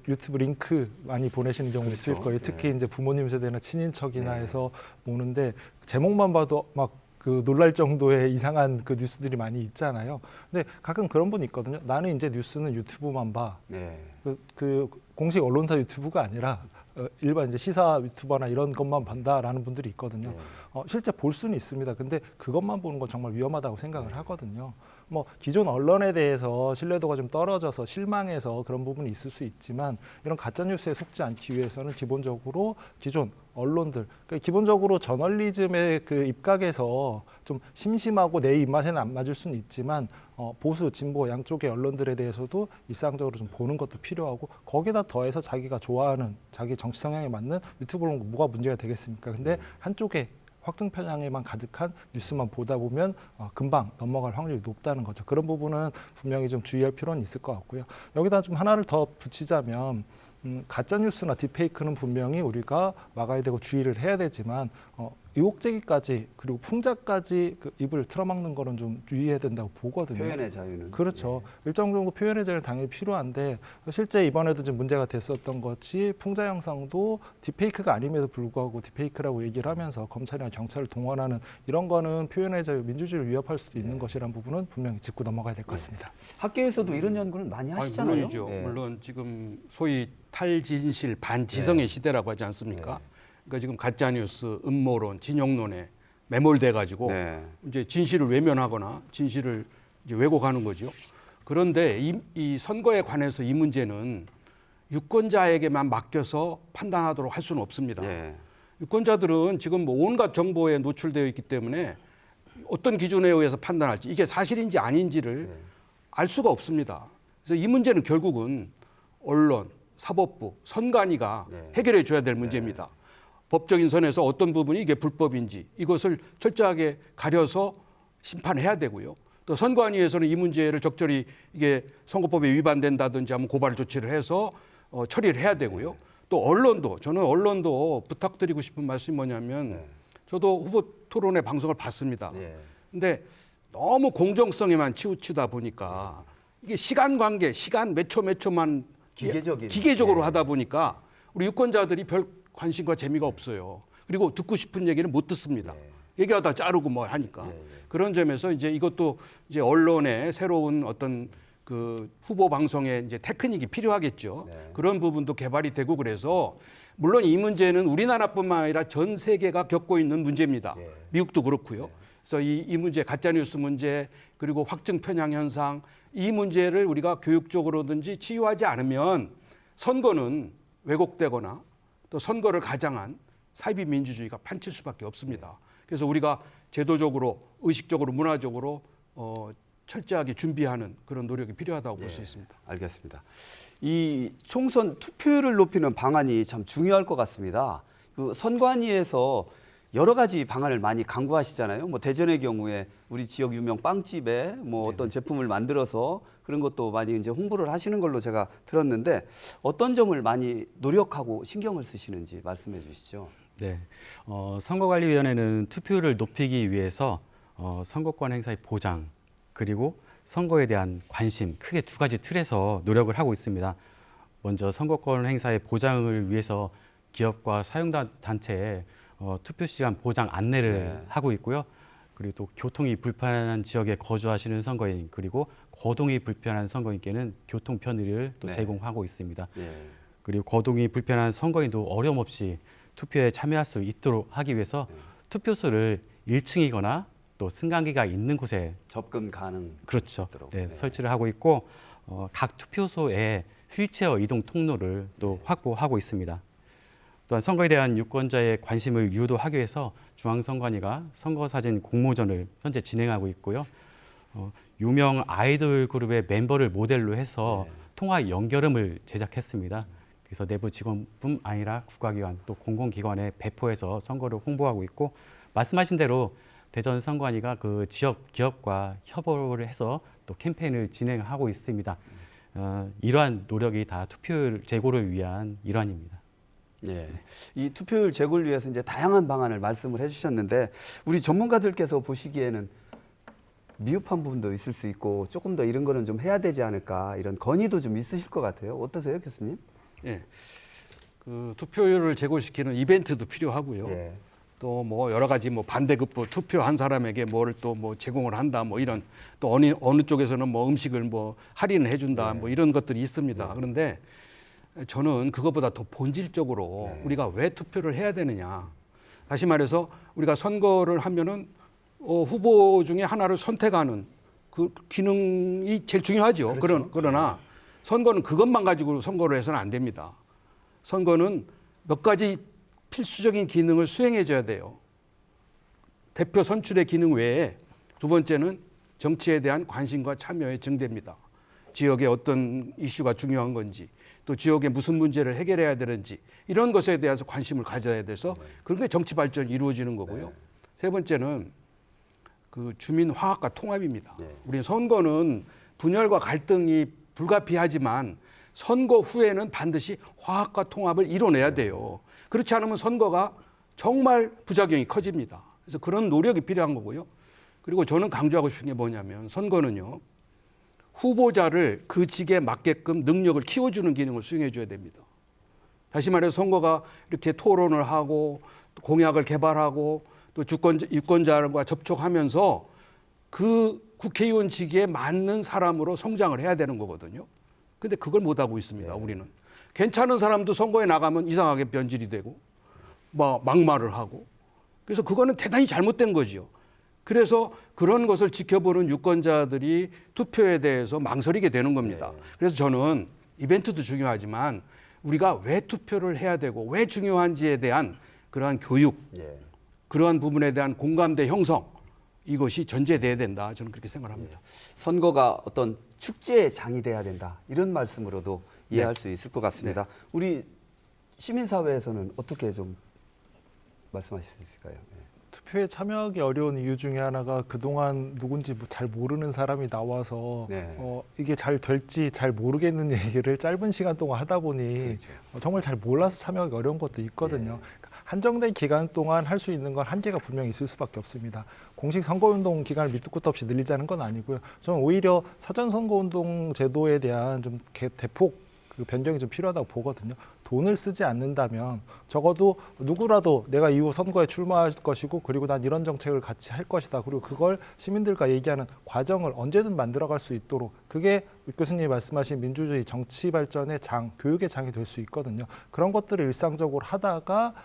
유튜브 링크 많이 보내시는 경우 있을 그렇죠. 거예요. 특히 네. 이제 부모님 세대나 친인척이나 네. 해서 오는데 제목만 봐도 막 놀랄 정도의 이상한 뉴스들이 많이 있잖아요. 근데 가끔 그런 분이 있거든요. 나는 이제 뉴스는 유튜브만 봐. 네. 공식 언론사 유튜브가 아니라 일반 이제 시사 유튜버나 이런 것만 본다라는 분들이 있거든요. 네. 실제 볼 수는 있습니다. 근데 그것만 보는 건 정말 위험하다고 생각을 하거든요. 기존 언론에 대해서 신뢰도가 좀 떨어져서 실망해서 그런 부분이 있을 수 있지만 이런 가짜 뉴스에 속지 않기 위해서는 기본적으로 기존 언론들, 그러니까 기본적으로 저널리즘의 입각에서 좀 심심하고 내 입맛에는 안 맞을 수는 있지만 보수, 진보 양쪽의 언론들에 대해서도 일상적으로 좀 보는 것도 필요하고 거기다 더해서 자기가 좋아하는 자기 정치 성향에 맞는 유튜브로 뭐가 문제가 되겠습니까? 근데 한쪽에 확증 편향에만 가득한 뉴스만 보다 보면 금방 넘어갈 확률이 높다는 거죠. 그런 부분은 분명히 좀 주의할 필요는 있을 것 같고요. 여기다 좀 하나를 더 붙이자면 가짜 뉴스나 딥페이크는 분명히 우리가 막아야 되고 주의를 해야 되지만 의혹 제기까지 그리고 풍자까지 입을 틀어막는 거는 좀 유의해야 된다고 보거든요. 표현의 자유는 그렇죠. 일정 정도 표현의 자유는 당연히 필요한데 실제 이번에도 좀 문제가 됐었던 것이 풍자 영상도 딥페이크가 아님에도 불구하고 딥페이크라고 얘기를 하면서 검찰이나 경찰을 동원하는 이런 거는 표현의 자유, 민주주의를 위협할 수도 있는 것이라는 부분은 분명히 짚고 넘어가야 될 것 같습니다. 학교에서도 이런 연구를 많이 하시잖아요. 물론이죠. 네. 물론 지금 소위 탈진실 반지성의 시대라고 하지 않습니까? 그러니까 지금 가짜 뉴스, 음모론, 진영론에 매몰돼 가지고 네. 이제 진실을 외면하거나 진실을 이제 왜곡하는 거죠. 그런데 이 선거에 관해서 이 문제는 유권자에게만 맡겨서 판단하도록 할 수는 없습니다. 네. 유권자들은 지금 온갖 정보에 노출되어 있기 때문에 어떤 기준에 의해서 판단할지 이게 사실인지 아닌지를 알 수가 없습니다. 그래서 이 문제는 결국은 언론, 사법부, 선관위가 해결해 줘야 될 문제입니다. 법적인 선에서 어떤 부분이 이게 불법인지 이것을 철저하게 가려서 심판해야 되고요. 또 선관위에서는 이 문제를 적절히 이게 선거법에 위반된다든지 하면 고발 조치를 해서 처리를 해야 되고요. 또 언론도 저는 언론도 부탁드리고 싶은 말씀이 뭐냐면 저도 후보 토론회 방송을 봤습니다. 근데 너무 공정성에만 치우치다 보니까 이게 시간 관계, 시간 몇 초만 기계적으로 하다 보니까 우리 유권자들이 별 관심과 재미가 없어요. 그리고 듣고 싶은 얘기는 못 듣습니다. 얘기하다 자르고 뭐 하니까. 그런 점에서 이제 이것도 이제 언론의 새로운 어떤 후보 방송의 이제 테크닉이 필요하겠죠. 그런 부분도 개발이 되고 그래서 물론 이 문제는 우리나라뿐만 아니라 전 세계가 겪고 있는 문제입니다. 미국도 그렇고요. 그래서 이 문제, 가짜뉴스 문제, 그리고 확증 편향 현상, 이 문제를 우리가 교육적으로든지 치유하지 않으면 선거는 왜곡되거나 또 선거를 가장한 사이비 민주주의가 판칠 수밖에 없습니다. 그래서 우리가 제도적으로, 의식적으로, 문화적으로 철저하게 준비하는 그런 노력이 필요하다고 볼 수 있습니다. 알겠습니다. 이 총선 투표율을 높이는 방안이 참 중요할 것 같습니다. 선관위에서 여러 가지 방안을 많이 강구하시잖아요. 대전의 경우에 우리 지역 유명 빵집에 어떤 제품을 만들어서 그런 것도 많이 이제 홍보를 하시는 걸로 제가 들었는데 어떤 점을 많이 노력하고 신경을 쓰시는지 말씀해 주시죠. 네, 선거관리위원회는 투표율을 높이기 위해서 선거권 행사의 보장 그리고 선거에 대한 관심 크게 두 가지 틀에서 노력을 하고 있습니다. 먼저 선거권 행사의 보장을 위해서 기업과 사용단체에 투표 시간 보장 안내를 네. 하고 있고요. 그리고 또 교통이 불편한 지역에 거주하시는 선거인 그리고 거동이 불편한 선거인께는 교통 편의를 또 네. 제공하고 있습니다. 예. 그리고 거동이 불편한 선거인도 어려움 없이 투표에 참여할 수 있도록 하기 위해서 투표소를 1층이거나 또 승강기가 있는 곳에 접근 가능. 그렇죠. 있도록. 네, 네. 설치를 하고 있고 각 투표소에 휠체어 이동 통로를 또 확보하고 있습니다. 또한 선거에 대한 유권자의 관심을 유도하기 위해서 중앙선관위가 선거사진 공모전을 현재 진행하고 있고요. 유명 아이돌 그룹의 멤버를 모델로 해서 네. 통화 연결음을 제작했습니다. 그래서 내부 직원뿐 아니라 국가기관 또 공공기관에 배포해서 선거를 홍보하고 있고 말씀하신 대로 대전 선관위가 그 지역 기업과 협업을 해서 또 캠페인을 진행하고 있습니다. 이러한 노력이 다 투표율 제고를 위한 일환입니다. 예. 이 투표율 제고를 위해서 이제 다양한 방안을 말씀을 해주셨는데 우리 전문가들께서 보시기에는 미흡한 부분도 있을 수 있고 조금 더 이런 거는 좀 해야 되지 않을까 이런 건의도 좀 있으실 것 같아요. 어떠세요, 교수님? 예. 그 투표율을 제고시키는 이벤트도 필요하고요. 예. 또 뭐 여러 가지 뭐 반대급부 투표한 사람에게 뭐를 또 뭐 제공을 한다 뭐 이런 또 어느 쪽에서는 뭐 음식을 뭐 할인을 해준다 뭐 이런 것들이 있습니다. 그런데 저는 그것보다 더 본질적으로 우리가 왜 투표를 해야 되느냐. 다시 말해서 우리가 선거를 하면은 후보 중에 하나를 선택하는 그 기능이 제일 중요하죠. 그렇죠. 그러나 선거는 그것만 가지고 선거를 해서는 안 됩니다. 선거는 몇 가지 필수적인 기능을 수행해 줘야 돼요. 대표 선출의 기능 외에 두 번째는 정치에 대한 관심과 참여의 증대입니다. 지역에 어떤 이슈가 중요한 건지 또 지역에 무슨 문제를 해결해야 되는지 이런 것에 대해서 관심을 가져야 돼서 그런 게 정치 발전이 이루어지는 거고요. 세 번째는 그 주민 화합과 통합입니다. 우리 선거는 분열과 갈등이 불가피하지만 선거 후에는 반드시 화합과 통합을 이뤄내야 돼요. 그렇지 않으면 선거가 정말 부작용이 커집니다. 그래서 그런 노력이 필요한 거고요. 그리고 저는 강조하고 싶은 게 뭐냐면 선거는요. 후보자를 그 직에 맞게끔 능력을 키워주는 기능을 수행해 줘야 됩니다. 다시 말해서 선거가 이렇게 토론을 하고 또 공약을 개발하고 또 유권자들과 접촉하면서 그 국회의원직에 맞는 사람으로 성장을 해야 되는 거거든요. 근데 그걸 못하고 있습니다. 우리는. 괜찮은 사람도 선거에 나가면 이상하게 변질이 되고 뭐 막말을 하고 그래서 그거는 대단히 잘못된 거죠. 그래서 그런 것을 지켜보는 유권자들이 투표에 대해서 망설이게 되는 겁니다. 그래서 저는 이벤트도 중요하지만 우리가 왜 투표를 해야 되고 왜 중요한지에 대한 그러한 교육, 그러한 부분에 대한 공감대 형성 이것이 전제돼야 된다. 저는 그렇게 생각합니다. 선거가 어떤 축제의 장이 돼야 된다. 이런 말씀으로도 이해할 수 있을 것 같습니다. 우리 시민사회에서는 어떻게 좀 말씀하실 수 있을까요? 투표에 참여하기 어려운 이유 중에 하나가 그동안 누군지 잘 모르는 사람이 나와서 이게 잘 될지 잘 모르겠는 얘기를 짧은 시간 동안 하다 보니 정말 잘 몰라서 참여하기 어려운 것도 있거든요. 한정된 기간 동안 할 수 있는 건 한계가 분명히 있을 수밖에 없습니다. 공식 선거운동 기간을 밑도 끝도 없이 늘리자는 건 아니고요. 저는 오히려 사전 선거운동 제도에 대한 좀 대폭 그 변경이 좀 필요하다고 보거든요. 돈을 쓰지 않는다면 적어도 누구라도 내가 이후 선거에 출마할 것이고 그리고 난 이런 정책을 같이 할 것이다. 그리고 그걸 시민들과 얘기하는 과정을 언제든 만들어갈 수 있도록 그게 교수님이 말씀하신 민주주의 정치 발전의 장, 교육의 장이 될 수 있거든요. 그런 것들을 일상적으로 하다가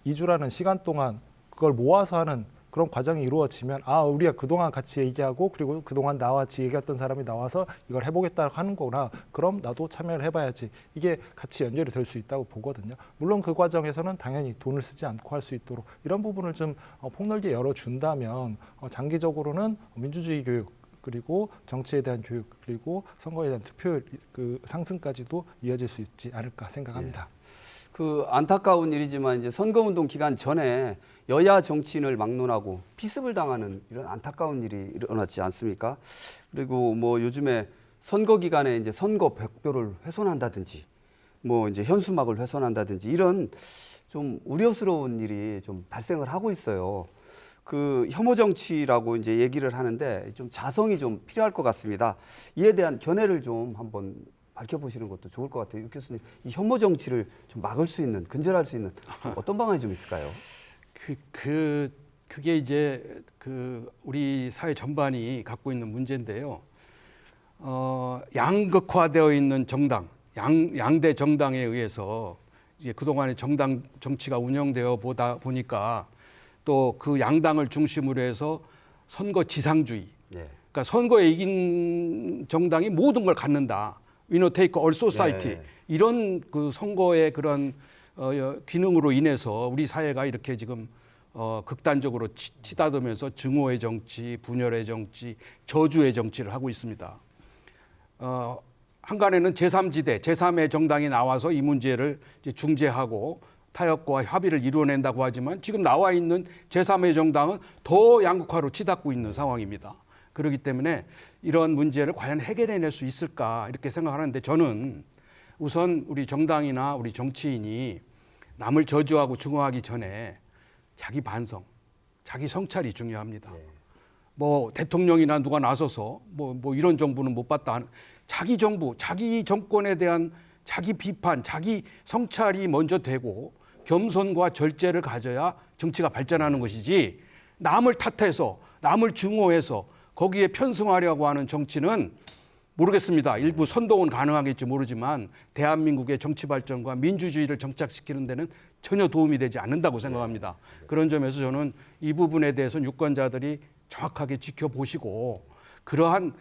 2주라는 시간 동안 그걸 모아서 하는 그런 과정이 이루어지면 우리가 그동안 같이 얘기하고 그리고 그동안 나와 같이 얘기했던 사람이 나와서 이걸 해보겠다고 하는 거구나. 그럼 나도 참여를 해봐야지. 이게 같이 연결이 될 수 있다고 보거든요. 물론 그 과정에서는 당연히 돈을 쓰지 않고 할 수 있도록 이런 부분을 좀 폭넓게 열어준다면 장기적으로는 민주주의 교육 그리고 정치에 대한 교육 그리고 선거에 대한 투표율 그 상승까지도 이어질 수 있지 않을까 생각합니다. 그 안타까운 일이지만 이제 선거운동 기간 전에 여야 정치인을 막론하고 피습을 당하는 이런 안타까운 일이 일어났지 않습니까? 그리고 뭐 요즘에 선거 기간에 이제 선거 벽표를 훼손한다든지 뭐 이제 현수막을 훼손한다든지 이런 좀 우려스러운 일이 좀 발생을 하고 있어요. 그 혐오 정치라고 이제 얘기를 하는데 좀 자성이 좀 필요할 것 같습니다. 이에 대한 견해를 좀 한번 밝혀보시는 것도 좋을 것 같아요. 육 교수님, 이 혐오 정치를 좀 막을 수 있는, 근절할 수 있는 좀 어떤 방안이 좀 있을까요? 그게 이제 우리 사회 전반이 갖고 있는 문제인데요. 양극화되어 있는 정당, 양대 정당에 의해서 이제 그동안의 정당 정치가 운영되어 보니까 또 그 양당을 중심으로 해서 선거 지상주의, 네. 그러니까 선거에 이긴 정당이 모든 걸 갖는다. 위너 테이크 올 소사이티. 네. 이런 그 선거의 그런 기능으로 인해서 우리 사회가 이렇게 지금 극단적으로 치닫으면서 증오의 정치, 분열의 정치, 저주의 정치를 하고 있습니다. 한간에는 제3지대, 제3의 정당이 나와서 이 문제를 이제 중재하고 타협과 협의를 이루어낸다고 하지만 지금 나와 있는 제3의 정당은 더 양극화로 치닫고 있는 상황입니다. 그렇기 때문에 이런 문제를 과연 해결해낼 수 있을까 이렇게 생각하는데 저는 우선 우리 정당이나 우리 정치인이 남을 저주하고 증오하기 전에 자기 반성, 자기 성찰이 중요합니다. 뭐 대통령이나 누가 나서서 뭐 이런 정부는 못 봤다. 자기 정부, 자기 정권에 대한 자기 비판, 자기 성찰이 먼저 되고 겸손과 절제를 가져야 정치가 발전하는 것이지 남을 탓해서 남을 증오해서 거기에 편승하려고 하는 정치는 모르겠습니다. 일부 선동은 가능하겠지 모르지만 대한민국의 정치 발전과 민주주의를 정착시키는 데는 전혀 도움이 되지 않는다고 생각합니다. 그런 점에서 저는 이 부분에 대해서는 유권자들이 정확하게 지켜보시고 그러한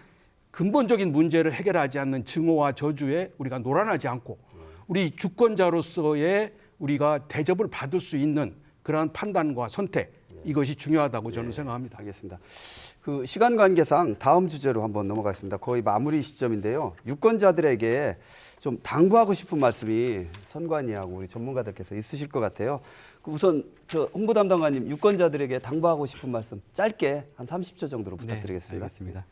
근본적인 문제를 해결하지 않는 증오와 저주에 우리가 놀아나지 않고 우리 주권자로서의 우리가 대접을 받을 수 있는 그러한 판단과 선택 이것이 중요하다고 저는 생각합니다. 알겠습니다. 그 시간 관계상 다음 주제로 한번 넘어가겠습니다. 거의 마무리 시점인데요. 유권자들에게 좀 당부하고 싶은 말씀이 선관위하고 우리 전문가들께서 있으실 것 같아요. 우선 저 홍보담당관님 유권자들에게 당부하고 싶은 말씀 짧게 한 30초 정도로 부탁드리겠습니다. 네, 알겠습니다.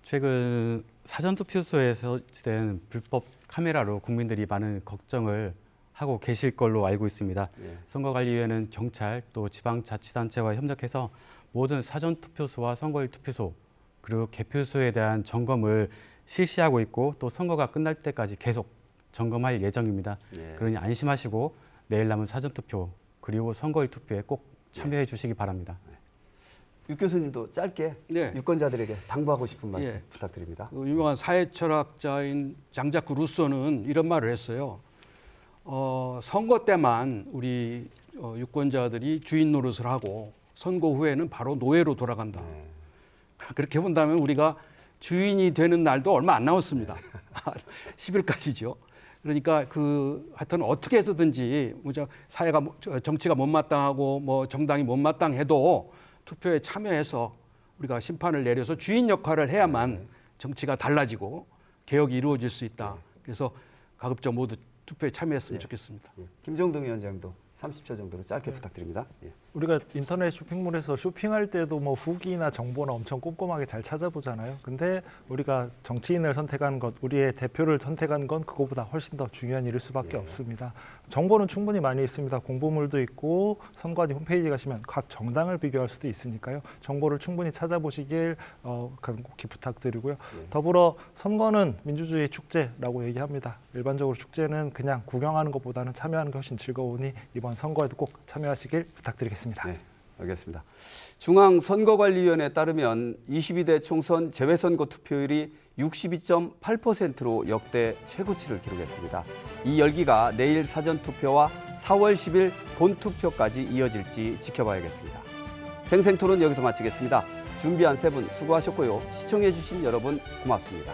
최근 사전투표소에서 설치된 불법 카메라로 국민들이 많은 걱정을 하고 계실 걸로 알고 있습니다. 선거관리위원회는 경찰 또 지방자치단체와 협력해서 모든 사전투표소와 선거일 투표소 그리고 개표소에 대한 점검을 실시하고 있고 또 선거가 끝날 때까지 계속 점검할 예정입니다. 그러니 안심하시고 내일 남은 사전투표 그리고 선거일 투표에 꼭 참여해 주시기 바랍니다. 육 교수님도 짧게 유권자들에게 당부하고 싶은 말씀 부탁드립니다. 그 유명한 사회철학자인 장자크 루소는 이런 말을 했어요. 선거 때만 우리 유권자들이 주인 노릇을 하고 선거 후에는 바로 노예로 돌아간다. 그렇게 본다면 우리가 주인이 되는 날도 얼마 안 남았습니다. 10일까지죠. 그러니까 하여튼 어떻게 해서든지 사회가 정치가 못마땅하고 뭐 정당이 못마땅해도 투표에 참여해서 우리가 심판을 내려서 주인 역할을 해야만 정치가 달라지고 개혁이 이루어질 수 있다. 그래서 가급적 모두 투표에 참여했으면 좋겠습니다. 김정동 위원장도 30초 정도로 짧게 부탁드립니다. 우리가 인터넷 쇼핑몰에서 쇼핑할 때도 뭐 후기나 정보나 엄청 꼼꼼하게 잘 찾아보잖아요. 근데 우리가 정치인을 선택하는 것, 우리의 대표를 선택하는 건 그거보다 훨씬 더 중요한 일일 수밖에 없습니다. 정보는 충분히 많이 있습니다. 공보물도 있고 선관위 홈페이지 가시면 각 정당을 비교할 수도 있으니까요. 정보를 충분히 찾아보시길 간곡히 부탁드리고요. 더불어 선거는 민주주의 축제라고 얘기합니다. 일반적으로 축제는 그냥 구경하는 것보다는 참여하는 게 훨씬 즐거우니 이번 선거에도 꼭 참여하시길 부탁드리겠습니다. 네, 알겠습니다. 중앙선거관리위원회에 따르면 22대 총선 재외선거 투표율이 62.8%로 역대 최고치를 기록했습니다. 이 열기가 내일 사전투표와 4월 10일 본투표까지 이어질지 지켜봐야겠습니다. 생생토론 여기서 마치겠습니다. 준비한 세 분 수고하셨고요. 시청해주신 여러분 고맙습니다.